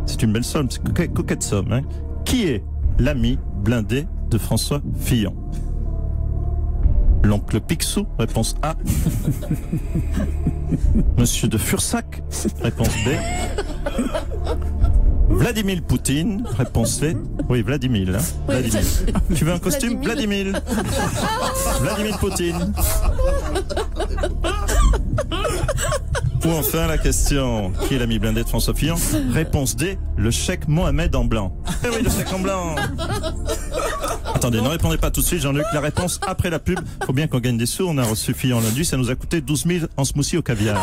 C'est une belle somme, c'est une coquette somme. Hein. Qui est l'ami blindé de François Fillon? L'oncle Picsou, réponse A. Monsieur de Fursac, réponse B. Vladimir Poutine, réponse C. Oui, Vladimir. Hein. Vladimir. Tu veux un costume? Vladimir. Vladimir Poutine. Ou enfin la question, qui est l'ami blindé de François Fillon? Réponse D, le cheikh Mohamed en blanc. Eh oui, le cheikh en blanc. Attendez, ne répondez pas tout de suite, Jean-Luc. La réponse après la pub. Faut bien qu'on gagne des sous. On a reçu Fillon lundi. Ça nous a coûté 12 000 en smoothie au caviar.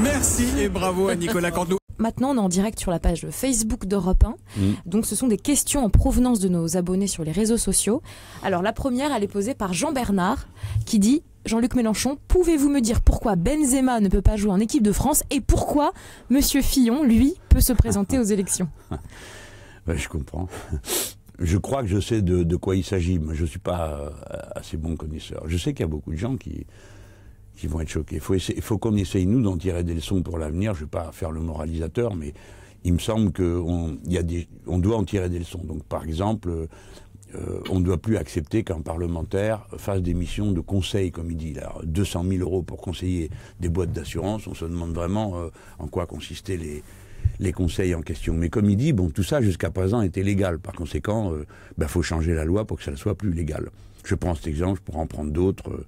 Merci et bravo à Nicolas Canteloup. Maintenant, on est en direct sur la page Facebook d'Europe 1. Donc, ce sont des questions en provenance de nos abonnés sur les réseaux sociaux. Alors, la première, elle est posée par Jean Bernard, qui dit: Jean-Luc Mélenchon, pouvez-vous me dire pourquoi Benzema ne peut pas jouer en équipe de France et pourquoi Monsieur Fillon, lui, peut se présenter aux élections? Ouais, je comprends. Je crois que je sais de quoi il s'agit, mais je ne suis pas assez bon connaisseur. Je sais qu'il y a beaucoup de gens qui vont être choqués. Il faut qu'on essaye, nous, d'en tirer des leçons pour l'avenir. Je ne vais pas faire le moralisateur, mais il me semble qu'on doit en tirer des leçons. Donc, par exemple, on ne doit plus accepter qu'un parlementaire fasse des missions de conseil, comme il dit. Là, 200 000 € pour conseiller des boîtes d'assurance. On se demande vraiment en quoi consistaient les conseils en question. Mais comme il dit, bon, tout ça, jusqu'à présent, était légal. Par conséquent, faut changer la loi pour que ça ne soit plus légal. Je prends cet exemple, je pourrais en prendre d'autres...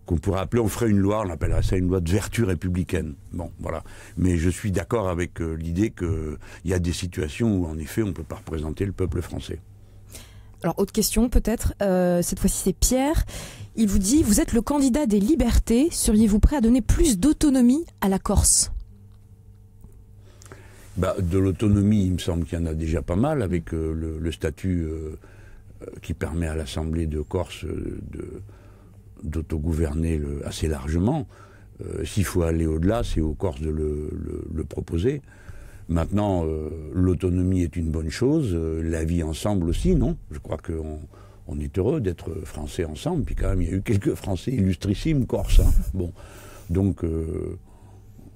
qu'on pourrait appeler, on ferait une loi, on appellerait ça une loi de vertu républicaine. Bon, voilà. Mais je suis d'accord avec l'idée qu'il y a des situations où, en effet, on ne peut pas représenter le peuple français. Alors, autre question, peut-être. Cette fois-ci, c'est Pierre. Il vous dit: vous êtes le candidat des libertés. Seriez-vous prêt à donner plus d'autonomie à la Corse? De l'autonomie, il me semble qu'il y en a déjà pas mal, avec le statut qui permet à l'Assemblée de Corse d'autogouverner assez largement. S'il faut aller au-delà, c'est aux Corses de le proposer. Maintenant, l'autonomie est une bonne chose, la vie ensemble aussi, non? Je crois qu'on est heureux d'être Français ensemble, puis quand même, il y a eu quelques Français illustrissimes Corses. Hein. Bon, donc,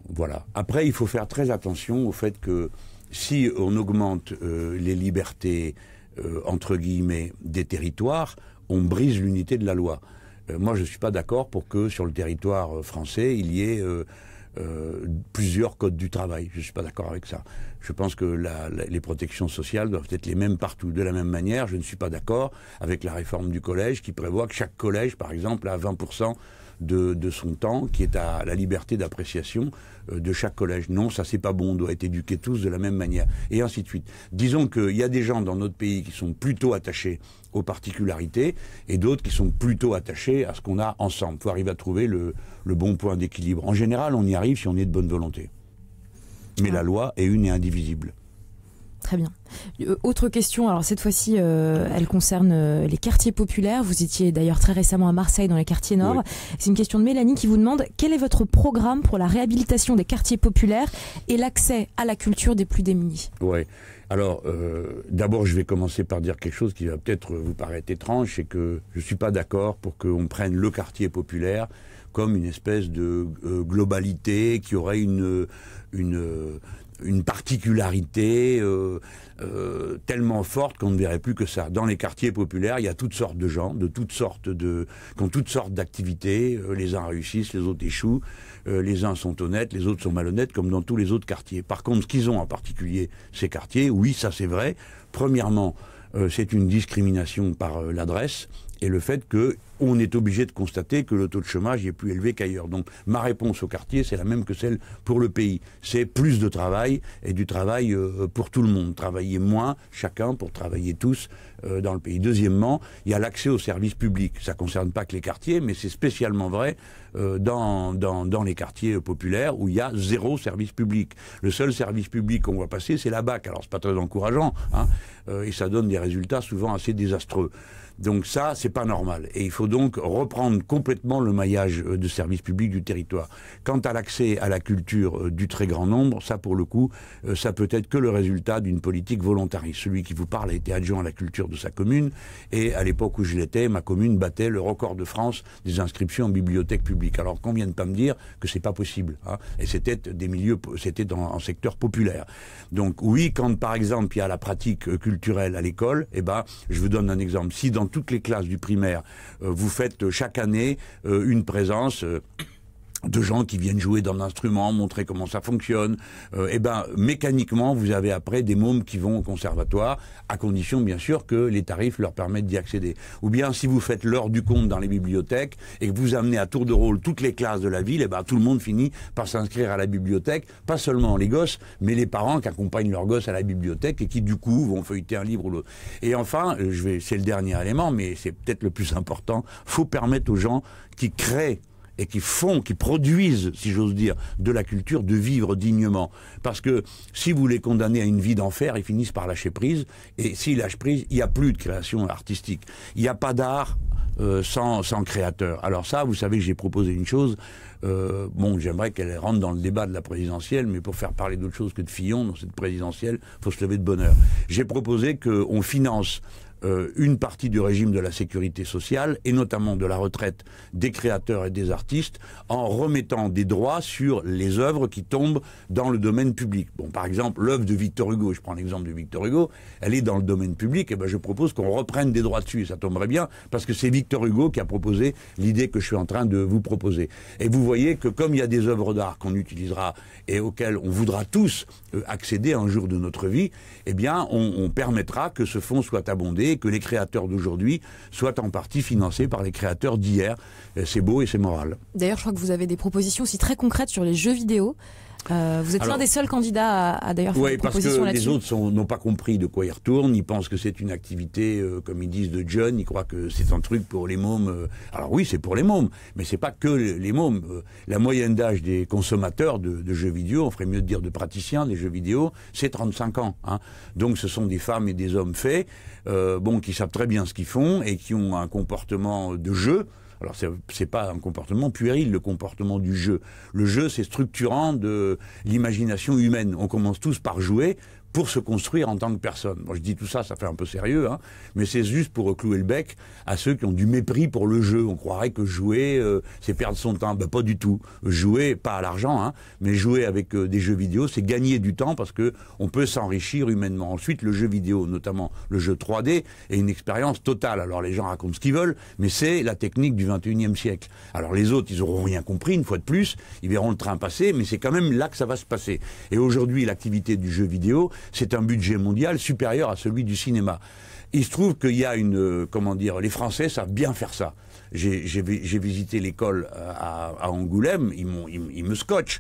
voilà. Après, il faut faire très attention au fait que si on augmente les libertés, entre guillemets, des territoires, on brise l'unité de la loi. Moi, je ne suis pas d'accord pour que sur le territoire français, il y ait plusieurs codes du travail. Je ne suis pas d'accord avec ça. Je pense que les protections sociales doivent être les mêmes partout. De la même manière, je ne suis pas d'accord avec la réforme du collège qui prévoit que chaque collège, par exemple, a 20% de son temps qui est à la liberté d'appréciation de chaque collège. Non, ça c'est pas bon, on doit être éduqués tous de la même manière, et ainsi de suite. Disons qu'il y a des gens dans notre pays qui sont plutôt attachés aux particularités, et d'autres qui sont plutôt attachés à ce qu'on a ensemble. Il faut arriver à trouver le bon point d'équilibre. En général, on y arrive si on est de bonne volonté. Mais la loi est une et indivisible. Très bien. Autre question, alors cette fois-ci, elle concerne les quartiers populaires. Vous étiez d'ailleurs très récemment à Marseille, dans les quartiers nord. Oui. C'est une question de Mélanie qui vous demande: quel est votre programme pour la réhabilitation des quartiers populaires et l'accès à la culture des plus démunis? Oui. Alors, d'abord, je vais commencer par dire quelque chose qui va peut-être vous paraître étrange, c'est que je ne suis pas d'accord pour qu'on prenne le quartier populaire comme une espèce de globalité qui aurait une particularité tellement forte qu'on ne verrait plus que ça. Dans les quartiers populaires, il y a toutes sortes de gens, qui ont toutes sortes d'activités. Les uns réussissent, les autres échouent. Les uns sont honnêtes, les autres sont malhonnêtes, comme dans tous les autres quartiers. Par contre, ce qu'ils ont en particulier, ces quartiers, oui, ça c'est vrai. Premièrement, c'est une discrimination par l'adresse et le fait qu'on est obligé de constater que le taux de chômage est plus élevé qu'ailleurs. Donc ma réponse au quartier, c'est la même que celle pour le pays. C'est plus de travail et du travail pour tout le monde. Travailler moins, chacun, pour travailler tous dans le pays. Deuxièmement, il y a l'accès aux services publics. Ça ne concerne pas que les quartiers, mais c'est spécialement vrai dans les quartiers populaires où il y a zéro service public. Le seul service public qu'on voit passer, c'est la BAC. Alors c'est pas très encourageant, hein, et ça donne des résultats souvent assez désastreux. Donc ça, c'est pas normal. Et il faut donc reprendre complètement le maillage de services publics du territoire. Quant à l'accès à la culture du très grand nombre, ça pour le coup, ça peut être que le résultat d'une politique volontariste. Celui qui vous parle a été adjoint à la culture de sa commune, et à l'époque où je l'étais, ma commune battait le record de France des inscriptions en bibliothèque publique. Alors qu'on vienne pas me dire que c'est pas possible, hein. Et c'était des milieux, c'était en secteur populaire. Donc oui, quand par exemple il y a la pratique culturelle à l'école, eh ben, je vous donne un exemple. Si dans toutes les classes du primaire, vous faites chaque année une présence de gens qui viennent jouer d'un instrument, montrer comment ça fonctionne. Et ben mécaniquement, vous avez après des mômes qui vont au conservatoire, à condition bien sûr que les tarifs leur permettent d'y accéder. Ou bien si vous faites l'heure du compte dans les bibliothèques et que vous amenez à tour de rôle toutes les classes de la ville, et ben tout le monde finit par s'inscrire à la bibliothèque, pas seulement les gosses, mais les parents qui accompagnent leurs gosses à la bibliothèque et qui du coup vont feuilleter un livre ou l'autre. Et enfin, c'est le dernier élément, mais c'est peut-être le plus important, faut permettre aux gens qui créent et qui produisent, si j'ose dire, de la culture, de vivre dignement. Parce que si vous les condamnez à une vie d'enfer, ils finissent par lâcher prise. Et s'ils lâchent prise, il n'y a plus de création artistique. Il n'y a pas d'art sans créateur. Alors ça, vous savez que j'ai proposé une chose. J'aimerais qu'elle rentre dans le débat de la présidentielle, mais pour faire parler d'autre chose que de Fillon dans cette présidentielle, il faut se lever de bonne heure. J'ai proposé qu'on finance une partie du régime de la sécurité sociale et notamment de la retraite des créateurs et des artistes en remettant des droits sur les œuvres qui tombent dans le domaine public. Bon, par exemple, l'œuvre de Victor Hugo, je prends l'exemple de Victor Hugo, elle est dans le domaine public, et ben je propose qu'on reprenne des droits dessus, et ça tomberait bien, parce que c'est Victor Hugo qui a proposé l'idée que je suis en train de vous proposer. Et vous voyez que comme il y a des œuvres d'art qu'on utilisera et auxquelles on voudra tous accéder un jour de notre vie, eh bien on permettra que ce fonds soit abondé, que les créateurs d'aujourd'hui soient en partie financés par les créateurs d'hier. C'est beau et c'est moral. D'ailleurs, je crois que vous avez des propositions aussi très concrètes sur les jeux vidéo. Vous êtes l'un des seuls candidats à d'ailleurs faire des propositions là-dessus. Oui, parce que les autres n'ont pas compris de quoi ils retournent. Ils pensent que c'est une activité, comme ils disent, de jeunes. Ils croient que c'est un truc pour les mômes. Alors oui, c'est pour les mômes, mais c'est pas que les mômes. La moyenne d'âge des consommateurs de jeux vidéo, on ferait mieux de dire de praticiens des jeux vidéo, c'est 35 ans. Hein. Donc ce sont des femmes et des hommes faits, qui savent très bien ce qu'ils font et qui ont un comportement de jeu. Alors c'est pas un comportement puéril, le comportement du jeu. Le jeu, c'est structurant de l'imagination humaine. On commence tous par jouer pour se construire en tant que personne. Bon, je dis tout ça, ça fait un peu sérieux, hein, mais c'est juste pour clouer le bec à ceux qui ont du mépris pour le jeu. On croirait que jouer, c'est perdre son temps. Ben, pas du tout. Jouer, pas à l'argent, hein, mais jouer avec des jeux vidéo, c'est gagner du temps parce que on peut s'enrichir humainement. Ensuite, le jeu vidéo, notamment le jeu 3D, est une expérience totale. Alors les gens racontent ce qu'ils veulent, mais c'est la technique du 21e siècle. Alors les autres, ils auront rien compris, une fois de plus, ils verront le train passer, mais c'est quand même là que ça va se passer. Et aujourd'hui, l'activité du jeu vidéo, c'est un budget mondial supérieur à celui du cinéma. Il se trouve qu'il y a les Français savent bien faire ça. J'ai visité l'école à Angoulême, ils me scotchent.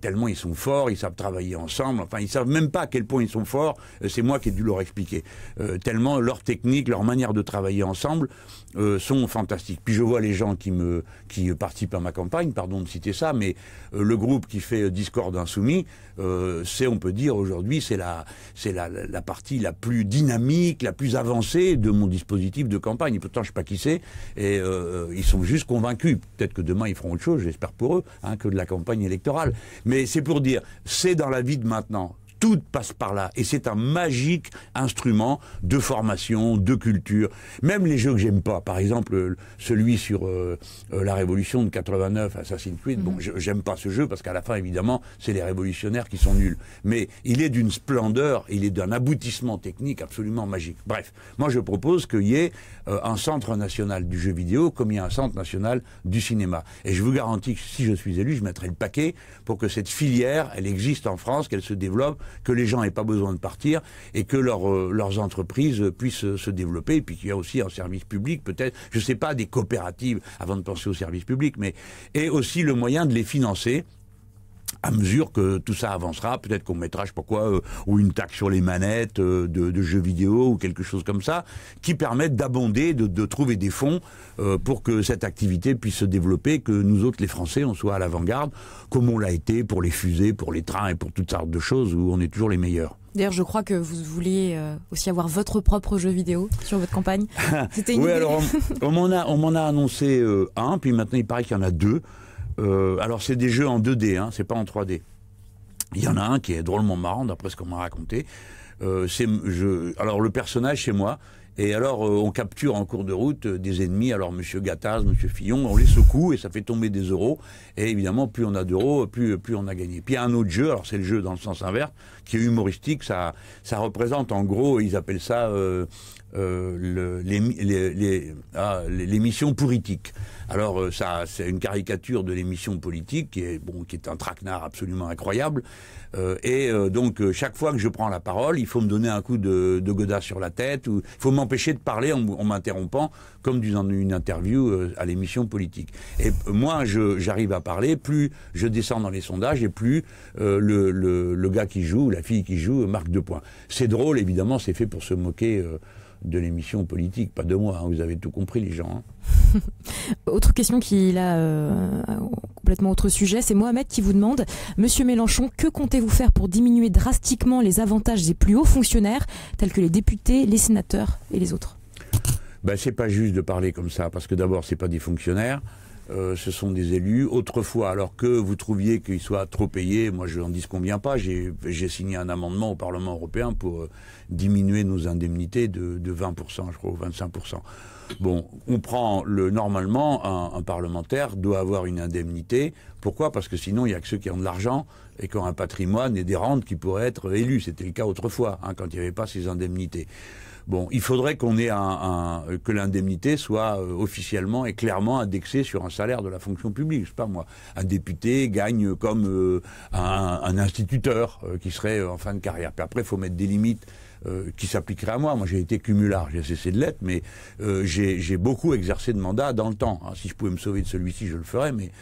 Tellement ils sont forts, ils savent travailler ensemble, enfin ils savent même pas à quel point ils sont forts, c'est moi qui ai dû leur expliquer. Tellement leur technique, leur manière de travailler ensemble sont fantastiques. Puis je vois les gens qui participent à ma campagne, pardon de citer ça, mais le groupe qui fait Discord Insoumis, on peut dire aujourd'hui, c'est la partie la plus dynamique, la plus avancée de mon dispositif de campagne. Et pourtant je sais pas qui c'est, et ils sont juste convaincus. Peut-être que demain ils feront autre chose, j'espère pour eux, hein, que de la campagne électorale. Mais c'est pour dire, c'est dans la vie de maintenant. Tout passe par là. Et c'est un magique instrument de formation, de culture. Même les jeux que j'aime pas. Par exemple, celui sur la Révolution de 89, Assassin's Creed. Bon, j'aime pas ce jeu parce qu'à la fin, évidemment, c'est les révolutionnaires qui sont nuls. Mais il est d'une splendeur, il est d'un aboutissement technique absolument magique. Bref, moi je propose qu'il y ait un centre national du jeu vidéo comme il y a un centre national du cinéma. Et je vous garantis que si je suis élu, je mettrai le paquet pour que cette filière, elle existe en France, qu'elle se développe, que les gens n'aient pas besoin de partir et que leurs entreprises puissent se développer, et puis qu'il y a aussi un service public, peut-être, je ne sais pas, des coopératives, avant de penser au service public, mais et aussi le moyen de les financer à mesure que tout ça avancera. Peut-être qu'on mettra, je sais pas quoi, ou une taxe sur les manettes de jeux vidéo ou quelque chose comme ça, qui permettent d'abonder, de trouver des fonds pour que cette activité puisse se développer, que nous autres, les Français, on soit à l'avant-garde, comme on l'a été pour les fusées, pour les trains et pour toutes sortes de choses où on est toujours les meilleurs. D'ailleurs, je crois que vous vouliez aussi avoir votre propre jeu vidéo sur votre campagne. C'était une idée. Alors on m'en a annoncé un, puis maintenant il paraît qu'il y en a deux. Alors c'est des jeux en 2D, hein, c'est pas en 3D. Il y en a un qui est drôlement marrant d'après ce qu'on m'a raconté. Alors le personnage, c'est moi, Et alors, on capture en cours de route des ennemis. Alors, Monsieur Gattaz, Monsieur Fillon, on les secoue et ça fait tomber des euros. Et évidemment, plus on a d'euros, plus on a gagné. Puis il y a un autre jeu, alors c'est le jeu dans le sens inverse, qui est humoristique. Ça représente en gros, ils appellent ça l'émission politique. Alors ça, c'est une caricature de l'émission politique qui est un traquenard absolument incroyable. Donc chaque fois que je prends la parole, il faut me donner un coup de godasse sur la tête, ou il faut m'empêcher de parler en m'interrompant, comme dans une interview à l'émission politique. Et moins j'arrive à parler, plus je descends dans les sondages et plus le gars qui joue, la fille qui joue, marque 2 points. C'est drôle, évidemment, c'est fait pour se moquer de l'émission politique, pas de moi, hein, vous avez tout compris les gens. Hein. Autre question qui a complètement autre sujet, c'est Mohamed qui vous demande, Monsieur Mélenchon, que comptez-vous faire pour diminuer drastiquement les avantages des plus hauts fonctionnaires, tels que les députés, les sénateurs et les autres? C'est pas juste de parler comme ça, parce que d'abord, c'est pas des fonctionnaires. Ce sont des élus. Autrefois, alors que vous trouviez qu'ils soient trop payés, moi je n'en disconviens pas, j'ai signé un amendement au Parlement européen pour diminuer nos indemnités de 20%, je crois, ou 25%. Bon, on prend normalement, un parlementaire doit avoir une indemnité. Pourquoi? Parce que sinon, il n'y a que ceux qui ont de l'argent et qui ont un patrimoine et des rentes qui pourraient être élus. C'était le cas autrefois, hein, quand il n'y avait pas ces indemnités. Bon, il faudrait qu'on ait que l'indemnité soit officiellement et clairement indexée sur un salaire de la fonction publique. Je sais pas moi, un député gagne comme un instituteur qui serait en fin de carrière. Puis après, il faut mettre des limites qui s'appliqueraient à moi. Moi, j'ai été cumulard, j'ai cessé de l'être, mais j'ai beaucoup exercé de mandat dans le temps. Hein. Si je pouvais me sauver de celui-ci, je le ferais, mais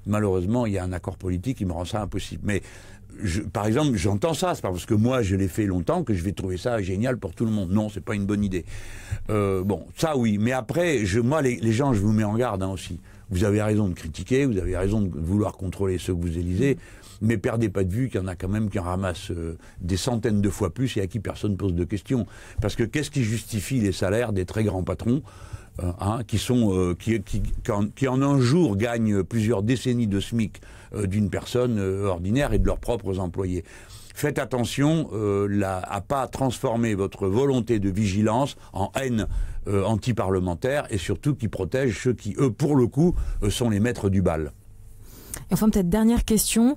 malheureusement, il y a un accord politique qui me rend ça impossible. Mais par exemple, j'entends ça, c'est pas parce que moi je l'ai fait longtemps que je vais trouver ça génial pour tout le monde. Non, c'est pas une bonne idée. Bon, ça oui, mais après, moi les gens, je vous mets en garde aussi. Vous avez raison de critiquer, vous avez raison de vouloir contrôler ceux que vous élisez, mais perdez pas de vue qu'il y en a quand même qui en ramassent des centaines de fois plus et à qui personne pose de questions. Parce que qu'est-ce qui justifie les salaires des très grands patrons qui en un jour gagnent plusieurs décennies de SMIC d'une personne ordinaire et de leurs propres employés. Faites attention à pas transformer votre volonté de vigilance en haine anti-parlementaire et surtout qui protège ceux qui, eux, pour le coup, sont les maîtres du bal. Et enfin, peut-être dernière question.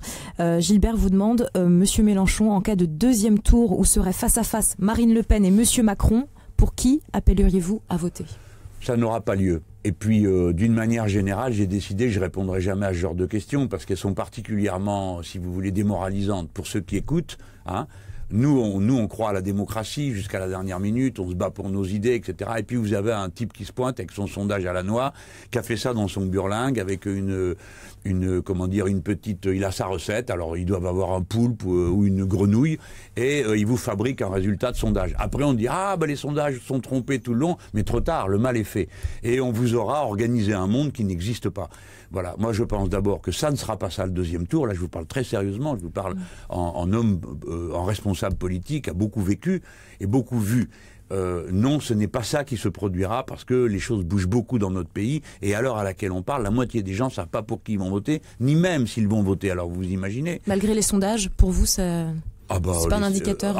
Gilbert vous demande, Monsieur Mélenchon, en cas de deuxième tour où seraient face à face Marine Le Pen et Monsieur Macron, pour qui appelleriez-vous à voter? Ça n'aura pas lieu. Et puis, d'une manière générale, j'ai décidé que je répondrai jamais à ce genre de questions parce qu'elles sont particulièrement, si vous voulez, démoralisantes pour ceux qui écoutent. Hein. Nous, on croit à la démocratie jusqu'à la dernière minute, on se bat pour nos idées, etc. Et puis vous avez un type qui se pointe avec son sondage à la noix, qui a fait ça dans son burlingue avec une petite, il a sa recette. Alors ils doivent avoir un poulpe ou une grenouille et il vous fabrique un résultat de sondage. Après on dit les sondages sont trompés tout le long, mais trop tard, le mal est fait. Et on vous aura organisé un monde qui n'existe pas. Voilà, moi je pense d'abord que ça ne sera pas ça le deuxième tour. Là je vous parle très sérieusement, je vous parle en homme, en responsable politique, a beaucoup vécu et beaucoup vu. Non, ce n'est pas ça qui se produira parce que les choses bougent beaucoup dans notre pays et à l'heure à laquelle on parle, la moitié des gens ne savent pas pour qui ils vont voter, ni même s'ils vont voter. Alors vous imaginez. Malgré les sondages, pour vous, ça... c'est pas un indicateur.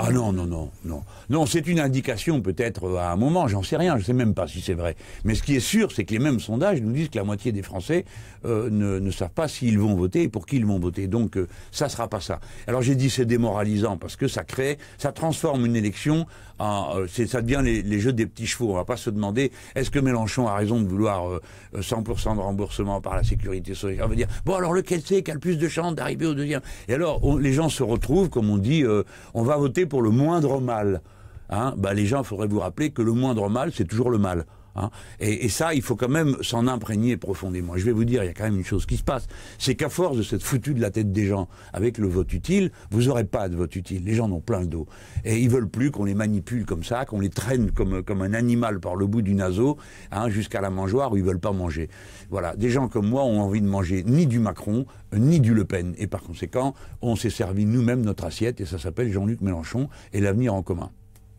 Non, c'est une indication peut-être à un moment, j'en sais rien, je sais même pas si c'est vrai. Mais ce qui est sûr, c'est que les mêmes sondages nous disent que la moitié des Français ne savent pas s'ils vont voter et pour qui ils vont voter. Donc ça sera pas ça. Alors j'ai dit c'est démoralisant parce que ça transforme une élection ça devient les jeux des petits chevaux. On va pas se demander est-ce que Mélenchon a raison de vouloir 100% de remboursement par la sécurité sociale. On va dire bon alors lequel c'est qui a le plus de chances d'arriver au deuxième. Et alors les gens se retrouvent comme on dit on va voter pour le moindre mal. Hein, les gens, il faudrait vous rappeler que le moindre mal, c'est toujours le mal. Hein. Et ça, il faut quand même s'en imprégner profondément. Je vais vous dire, il y a quand même une chose qui se passe. C'est qu'à force de s'être foutu de la tête des gens avec le vote utile, vous n'aurez pas de vote utile. Les gens en ont plein le dos. Et ils veulent plus qu'on les manipule comme ça, qu'on les traîne comme un animal par le bout du naseau, jusqu'à la mangeoire où ils veulent pas manger. Voilà. Des gens comme moi ont envie de manger ni du Macron, ni du Le Pen. Et par conséquent, on s'est servi nous-mêmes notre assiette et ça s'appelle Jean-Luc Mélenchon et l'avenir en commun.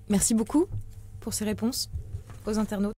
Merci beaucoup pour ces réponses aux internautes.